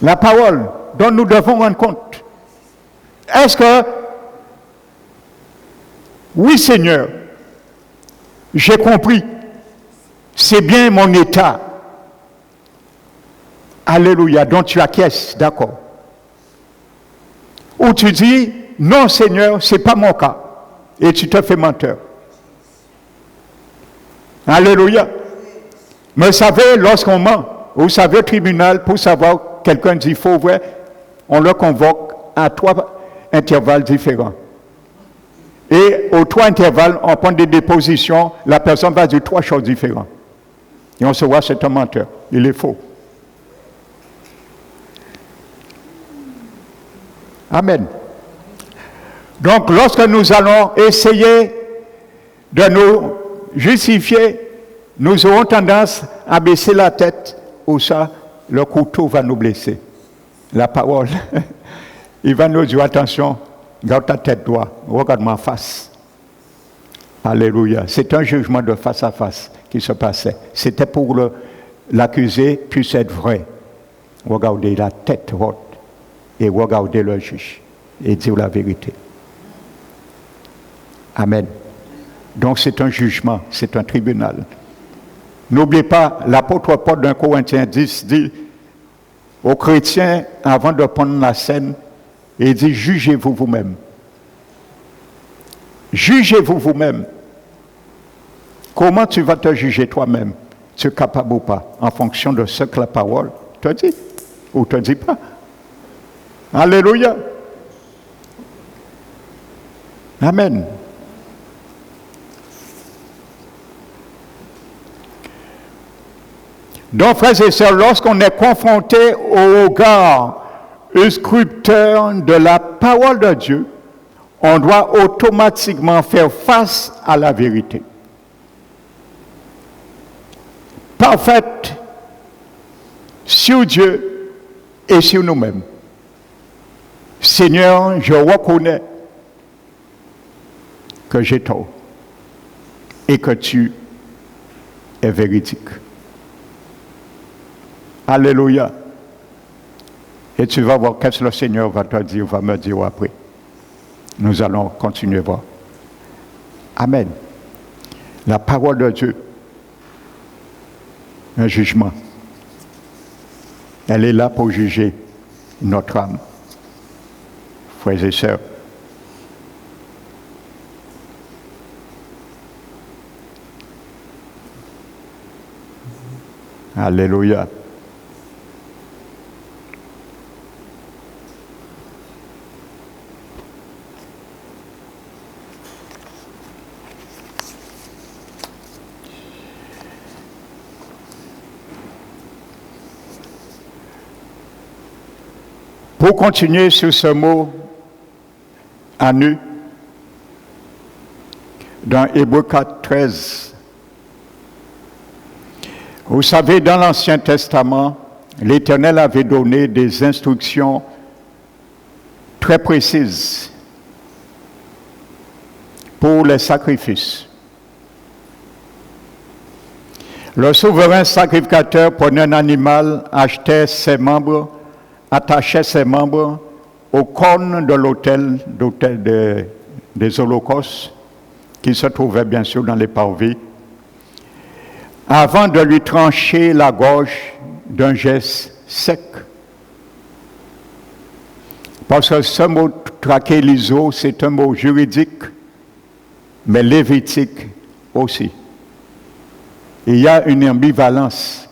La parole dont nous devons rendre compte. Est-ce que, oui Seigneur, j'ai compris, c'est bien mon état. Alléluia, donc tu acquiesces, d'accord. Ou tu dis, non Seigneur, ce n'est pas mon cas. Et tu te fais menteur. Alléluia. Mais vous savez, lorsqu'on ment, vous savez, au tribunal, pour savoir, quelqu'un dit faux, vrai, on le convoque à 3 intervalles différents. Et aux 3 intervalles, on prend des dépositions, la personne va dire 3 choses différentes. Et on se voit, c'est un menteur, il est faux. Amen. Donc, lorsque nous allons essayer de nous justifier, nous aurons tendance à baisser la tête, ou ça, le couteau va nous blesser. La parole, il va nous dire, attention, garde ta tête droite, regarde ma face. Alléluia. C'est un jugement de face à face qui se passait. C'était pour l'accusé puisse être vrai. Regardez la tête haute et regardez le juge et dire la vérité. Amen. Donc c'est un jugement, c'est un tribunal. N'oubliez pas, l'apôtre Paul d'un Corinthiens 10 dit aux chrétiens, avant de prendre la scène, il dit, jugez-vous vous-même. Jugez-vous vous-même. Comment tu vas te juger toi-même? Tu es capable ou pas? En fonction de ce que la parole te dit ou te dit pas. Alléluia. Amen. Donc, frères et sœurs, lorsqu'on est confronté au regard scruteur de la parole de Dieu, on doit automatiquement faire face à la vérité. Parfaite sur Dieu et sur nous-mêmes. Seigneur, je reconnais que j'ai tort et que tu es véridique. Alléluia. Et tu vas voir qu'est-ce que le Seigneur va te dire, va me dire après. Nous allons continuer à voir. Amen. La parole de Dieu, un jugement. Elle est là pour juger notre âme. Frères et sœurs. Alléluia. Pour continuer sur ce mot à nu, dans Hébreux 4, 13, vous savez, dans l'Ancien Testament, l'Éternel avait donné des instructions très précises pour les sacrifices. Le souverain sacrificateur prenait un animal, achetait ses membres, attachait ses membres au corne de l'autel des holocaustes, qui se trouvait bien sûr dans les parvis, avant de lui trancher la gorge d'un geste sec. Parce que ce mot trachéliso, c'est un mot juridique, mais lévitique aussi. Il y a une ambivalence.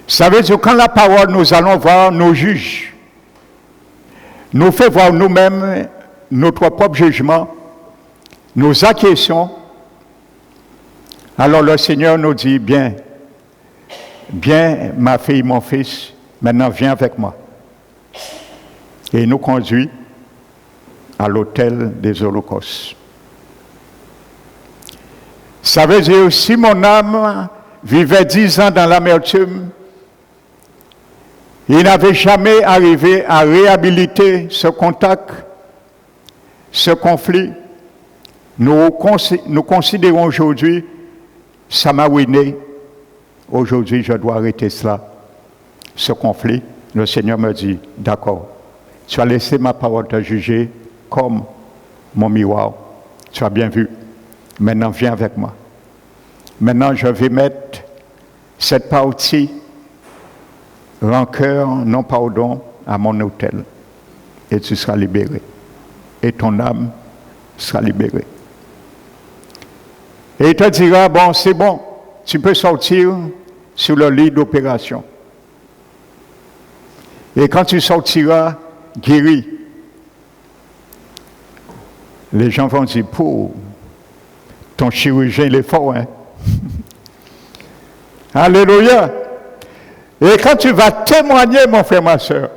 Ça veut dire que quand la parole, nous allons voir nos juges, nous fait voir nous-mêmes notre propre jugement, nos acquiescions. Alors le Seigneur nous dit, bien, ma fille, mon fils, maintenant viens avec moi. Et il nous conduit à l'autel des holocaustes. Ça veut dire, si mon âme vivait 10 ans dans l'amertume, il n'avait jamais arrivé à réhabiliter ce contact, ce conflit. Nous considérons aujourd'hui, ça m'a ruiné. Aujourd'hui, je dois arrêter cela. Ce conflit, le Seigneur me dit, d'accord, tu as laissé ma parole te juger comme mon miroir. Tu as bien vu. Maintenant, viens avec moi. Maintenant, je vais mettre cette partie rancœur, non pardon, à mon autel. Et tu seras libéré. Et ton âme sera libérée. Et il te dira, bon, c'est bon, tu peux sortir sur le lit d'opération. Et quand tu sortiras guéri, les gens vont dire, pour ton chirurgien, il est fort, hein? Alléluia! Et quand tu vas témoigner, mon frère, ma soeur,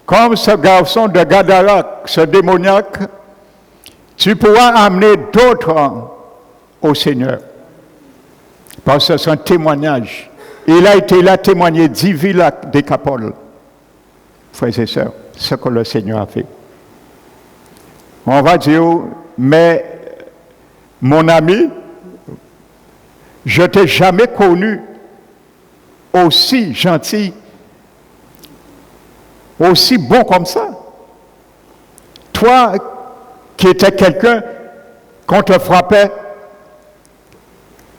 comme ce garçon de Gadara, ce démoniaque, tu pourras amener d'autres au Seigneur. Parce que c'est un témoignage. Il a été là témoigné 10 villes à Décapole. Frères et sœurs, ce que le Seigneur a fait. On va dire, mais mon ami, je t'ai jamais connu aussi gentil, aussi bon comme ça. Toi qui étais quelqu'un qu'on te frappait,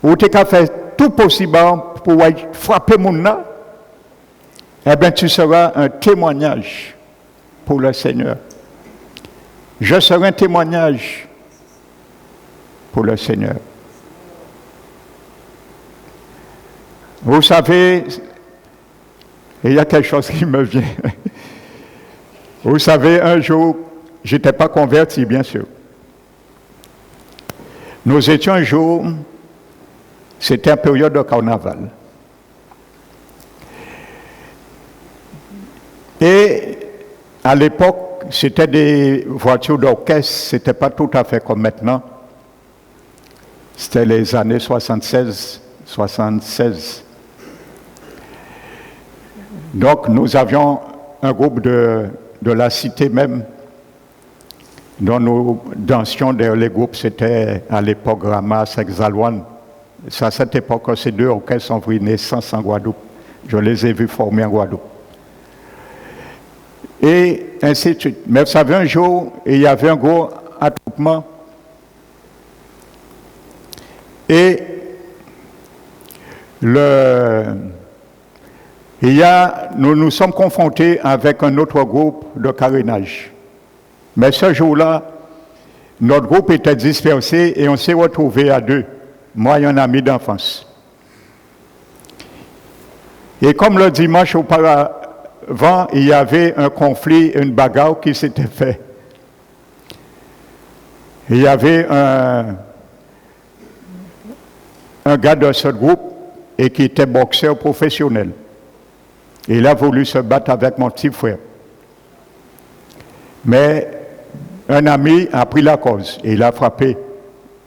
ou tu as fait tout possible pour frapper mon nom, eh bien tu seras un témoignage pour le Seigneur. Je serai un témoignage pour le Seigneur. Vous savez, il y a quelque chose qui me vient. Vous savez, un jour, je n'étais pas converti, bien sûr. Nous étions un jour, c'était en période de carnaval. Et à l'époque, c'était des voitures d'orchestre, c'était pas tout à fait comme maintenant. C'était les années 76. Donc, nous avions un groupe de la cité même, dont nous dansions derrière les groupes, c'était à l'époque Ramas, Exalouane. C'est à cette époque que ces deux orchestres ont pris naissance en Guadeloupe. Je les ai vus former en Guadeloupe. Et ainsi de suite. Mais vous savez, un jour, il y avait un gros attroupement. Et nous nous sommes confrontés avec un autre groupe de carénage. Mais ce jour-là, notre groupe était dispersé et on s'est retrouvés à deux, moi et un ami d'enfance. Et comme le dimanche auparavant, il y avait un conflit, une bagarre qui s'était fait. Il y avait un gars de ce groupe et qui était boxeur professionnel. Il a voulu se battre avec mon petit frère. Mais un ami a pris la cause et il a frappé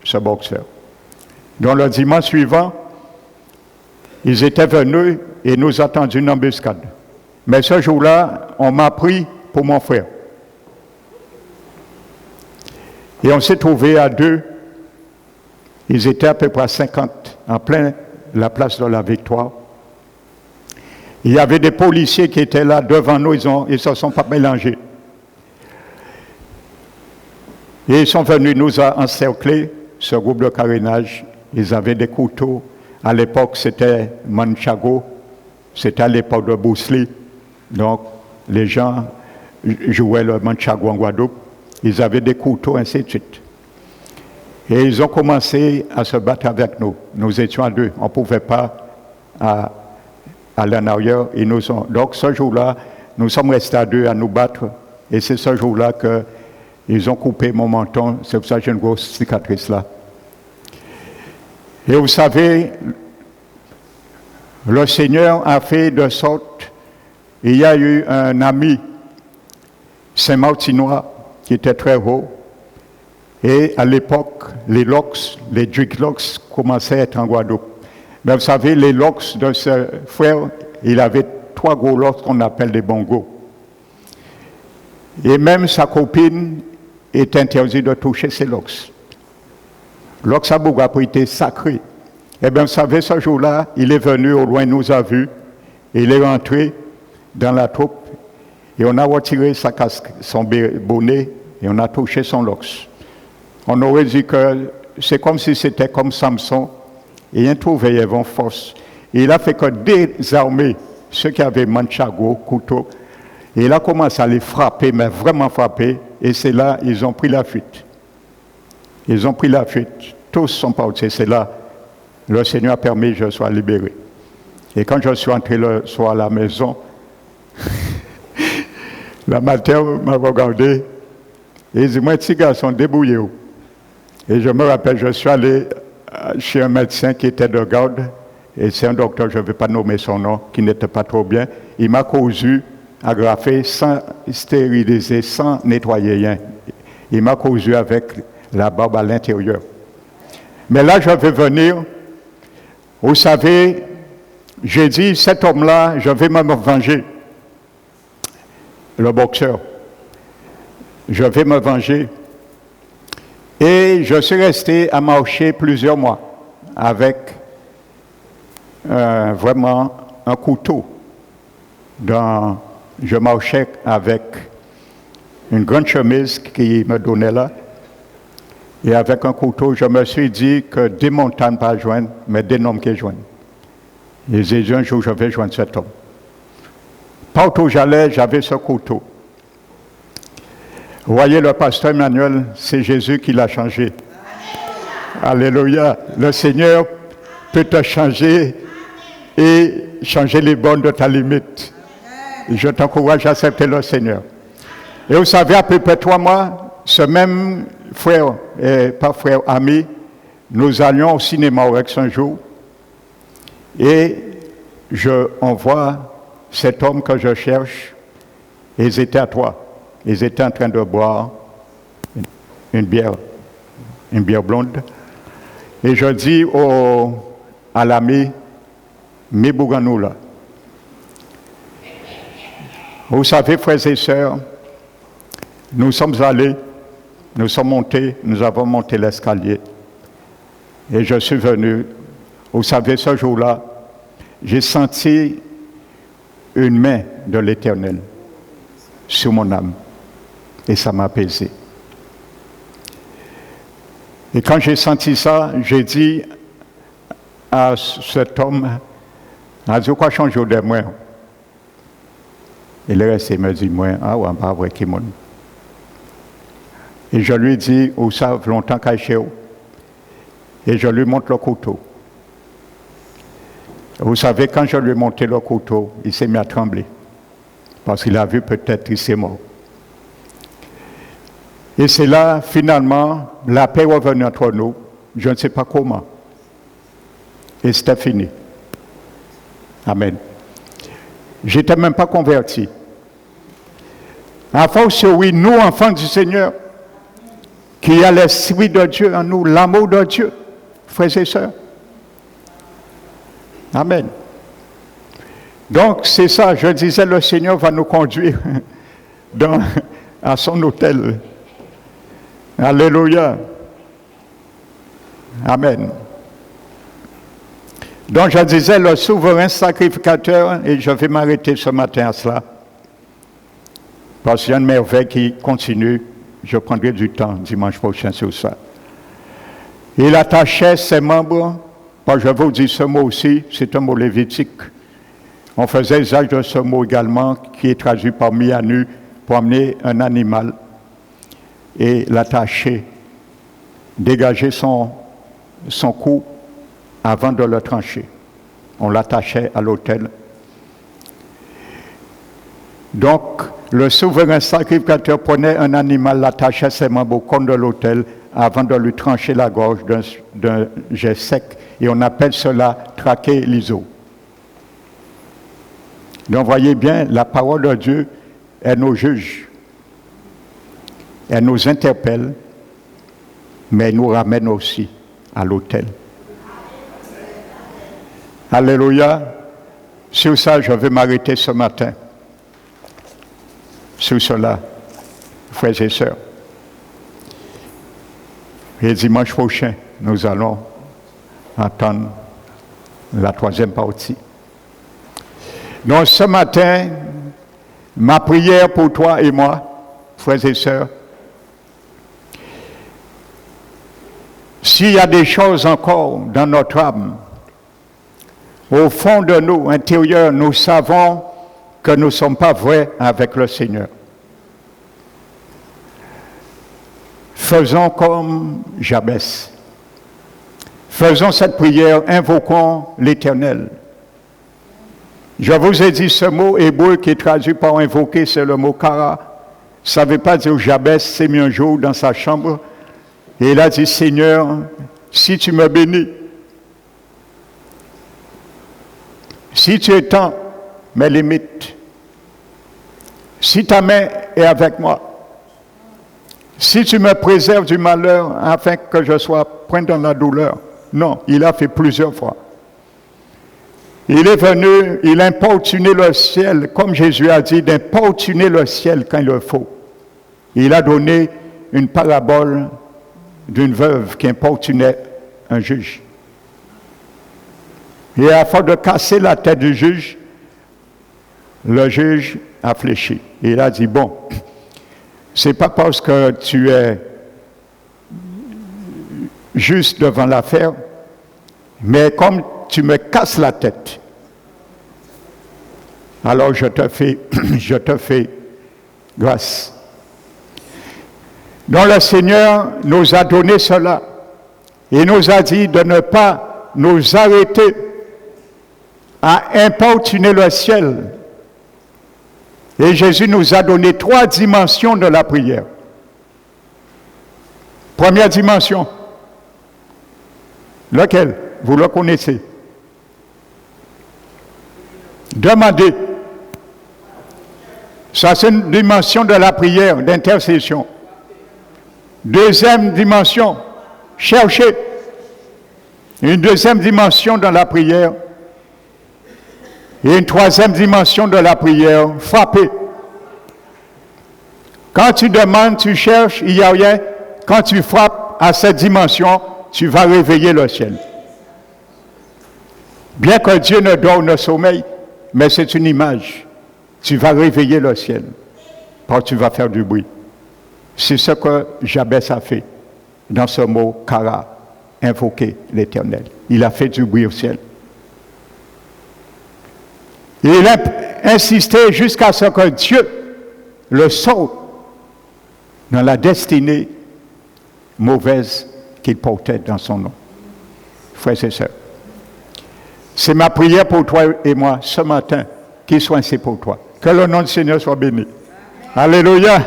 ce boxeur. Donc le dimanche suivant, ils étaient venus et nous attendu une embuscade. Mais ce jour-là, on m'a pris pour mon frère. Et on s'est trouvés à deux. Ils étaient à peu près 50, en plein la place de la Victoire. Il y avait des policiers qui étaient là devant nous, ils ne se sont pas mélangés. Et ils sont venus nous encercler, ce groupe de carénage. Ils avaient des couteaux. À l'époque, c'était Manchago. C'était à l'époque de Bruce Lee. Donc, les gens jouaient le Manchago en Guadeloupe. Ils avaient des couteaux, ainsi de suite. Et ils ont commencé à se battre avec nous. Nous étions à deux. On ne pouvait pas aller en arrière. Donc, ce jour-là, nous sommes restés à deux à nous battre. Et c'est ce jour-là qu'ils ont coupé mon menton. C'est pour ça que j'ai une grosse cicatrice là. Et vous savez, le Seigneur a fait de sorte, il y a eu un ami Saint-Martinois qui était très haut. Et à l'époque, les locks, les dreadlocks commençaient à être en Guadeloupe. Mais vous savez, les locks de ce frère, il avait 3 gros locks qu'on appelle des bongos. Et même sa copine est interdite de toucher ses locks. L'Oxabouga a été sacré. Eh bien, vous savez, ce jour-là, il est venu au loin, il nous a vus, et il est rentré dans la troupe, et on a retiré sa casque, son bonnet, et on a touché son lox. On aurait dit que c'est comme si c'était comme Samson, et il a trouvé, il avait force. Et il a fait que désarmer ceux qui avaient manchago, couteau, et il a commencé à les frapper, mais vraiment frapper, et c'est là, ils ont pris la fuite. Ils ont pris la fuite. Tous sont partis. C'est là, le Seigneur a permis que je sois libéré. Et quand je suis entré le soir à la maison, la mère m'a regardé et il dit, moi, petit garçon, débrouillez-vous. Et je me rappelle, je suis allé chez un médecin qui était de garde, et c'est un docteur, je ne vais pas nommer son nom, qui n'était pas trop bien. Il m'a cousu, agrafé, sans stériliser, sans nettoyer rien. Il m'a cousu avec la barbe à l'intérieur. Mais là, je vais venir. Vous savez, j'ai dit, cet homme-là, je vais me venger. Le boxeur. Je vais me venger. Et je suis resté à marcher plusieurs mois avec vraiment un couteau. Je marchais avec une grande chemise qui me donnait là. Et avec un couteau, je me suis dit que des montagnes pas joindre, mais des hommes qui joignent. Et j'ai dit un jour, je vais joindre cet homme. Partout où j'allais, j'avais ce couteau. Vous voyez, le pasteur Emmanuel, c'est Jésus qui l'a changé. Alléluia. Le Seigneur peut te changer et changer les bornes de ta limite. Et je t'encourage à accepter le Seigneur. Et vous savez, à peu près 3 mois, ce même frère, et pas frère, ami, nous allions au cinéma avec un jour et on voit cet homme que je cherche et ils étaient à 3. ils étaient en train de boire une bière blonde. Et je dis à l'ami, mes bouganou là. Vous savez, frères et sœurs, nous sommes allés, nous sommes montés, nous avons monté l'escalier. Et je suis venu, vous savez, ce jour-là, j'ai senti une main de l'Éternel sur mon âme. Et ça m'a apaisé. Et quand j'ai senti ça, j'ai dit à cet homme, « As-tu quoi changer de moi ?» Il est resté, il me dit, « Moi, ah ouais, pas vrai, qui monde. » Et je lui dis, « Où ça, longtemps caché où ?» Et je lui montre le couteau. Vous savez, quand je lui ai monté le couteau, il s'est mis à trembler. Parce qu'il a vu peut-être qu'il s'est mort. Et c'est là, finalement, la paix est revenue entre nous. Je ne sais pas comment. Et c'était fini. Amen. Je n'étais même pas converti. À force, oui, nous, enfants du Seigneur, qui a l'Esprit de Dieu en nous, l'amour de Dieu, frères et sœurs. Amen. Donc, c'est ça, je disais, le Seigneur va nous conduire à son autel. Alléluia. Amen. Donc, je disais, le souverain sacrificateur, et je vais m'arrêter ce matin à cela, parce qu'il y a une merveille qui continue. Je prendrai du temps dimanche prochain sur ça. Il attachait ses membres, je vais vous dire ce mot aussi, c'est un mot lévitique. On faisait usage de ce mot également, qui est traduit par mis à nu, pour amener un animal et l'attacher, dégager son cou avant de le trancher. On l'attachait à l'autel. Donc, le souverain sacrificateur prenait un animal, l'attachait à ses membres au cône de l'autel avant de lui trancher la gorge d'un jet sec. Et on appelle cela traquer l'ISO. Donc, voyez bien, la parole de Dieu est nos juges. Elle nous interpelle, mais elle nous ramène aussi à l'autel. Alléluia. Sur ça, je vais m'arrêter ce matin. Sur cela, frères et sœurs. Et dimanche prochain, nous allons entendre la troisième partie. Donc ce matin, ma prière pour toi et moi, frères et sœurs, s'il y a des choses encore dans notre âme, au fond de nous, intérieur, nous savons que nous ne sommes pas vrais avec le Seigneur. Faisons comme Jabès. Faisons cette prière, invoquons l'Éternel. Je vous ai dit ce mot hébreu qui est traduit par invoquer, c'est le mot kara. Ça ne veut pas dire Jabès s'est mis un jour dans sa chambre et il a dit, Seigneur, si tu me bénis, si tu étends mes limites, si ta main est avec moi, si tu me préserves du malheur afin que je sois point dans la douleur. Non, il a fait plusieurs fois. Il est venu, il a importuné le ciel, comme Jésus a dit, d'importuner le ciel quand il le faut. Il a donné une parabole d'une veuve qui importunait un juge. Et afin de casser la tête du juge, le juge a fléchi. Et il a dit, bon, c'est pas parce que tu es juste devant l'affaire, mais comme tu me casses la tête, alors je te fais grâce. Donc le Seigneur nous a donné cela. Il nous a dit de ne pas nous arrêter à importuner le ciel. Et Jésus nous a donné 3 dimensions de la prière. Première dimension. Laquelle? Vous le connaissez. Demandez. Ça, c'est une dimension de la prière, d'intercession. Deuxième dimension, chercher. Une deuxième dimension dans la prière. Et une troisième dimension de la prière, frapper. Quand tu demandes, tu cherches, il n'y a rien. Quand tu frappes à cette dimension, tu vas réveiller le ciel. Bien que Dieu ne dort, ne sommeille, mais c'est une image. Tu vas réveiller le ciel, parce que tu vas faire du bruit. C'est ce que Jabès a fait dans ce mot Kara, invoquer l'Éternel. Il a fait du bruit au ciel. Et il a insisté jusqu'à ce que Dieu le sauve dans la destinée mauvaise qu'il portait dans son nom. Frères et sœurs, c'est ma prière pour toi et moi ce matin, qu'il soit ainsi pour toi. Que le nom du Seigneur soit béni. Alléluia.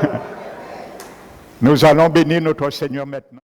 Nous allons bénir notre Seigneur maintenant.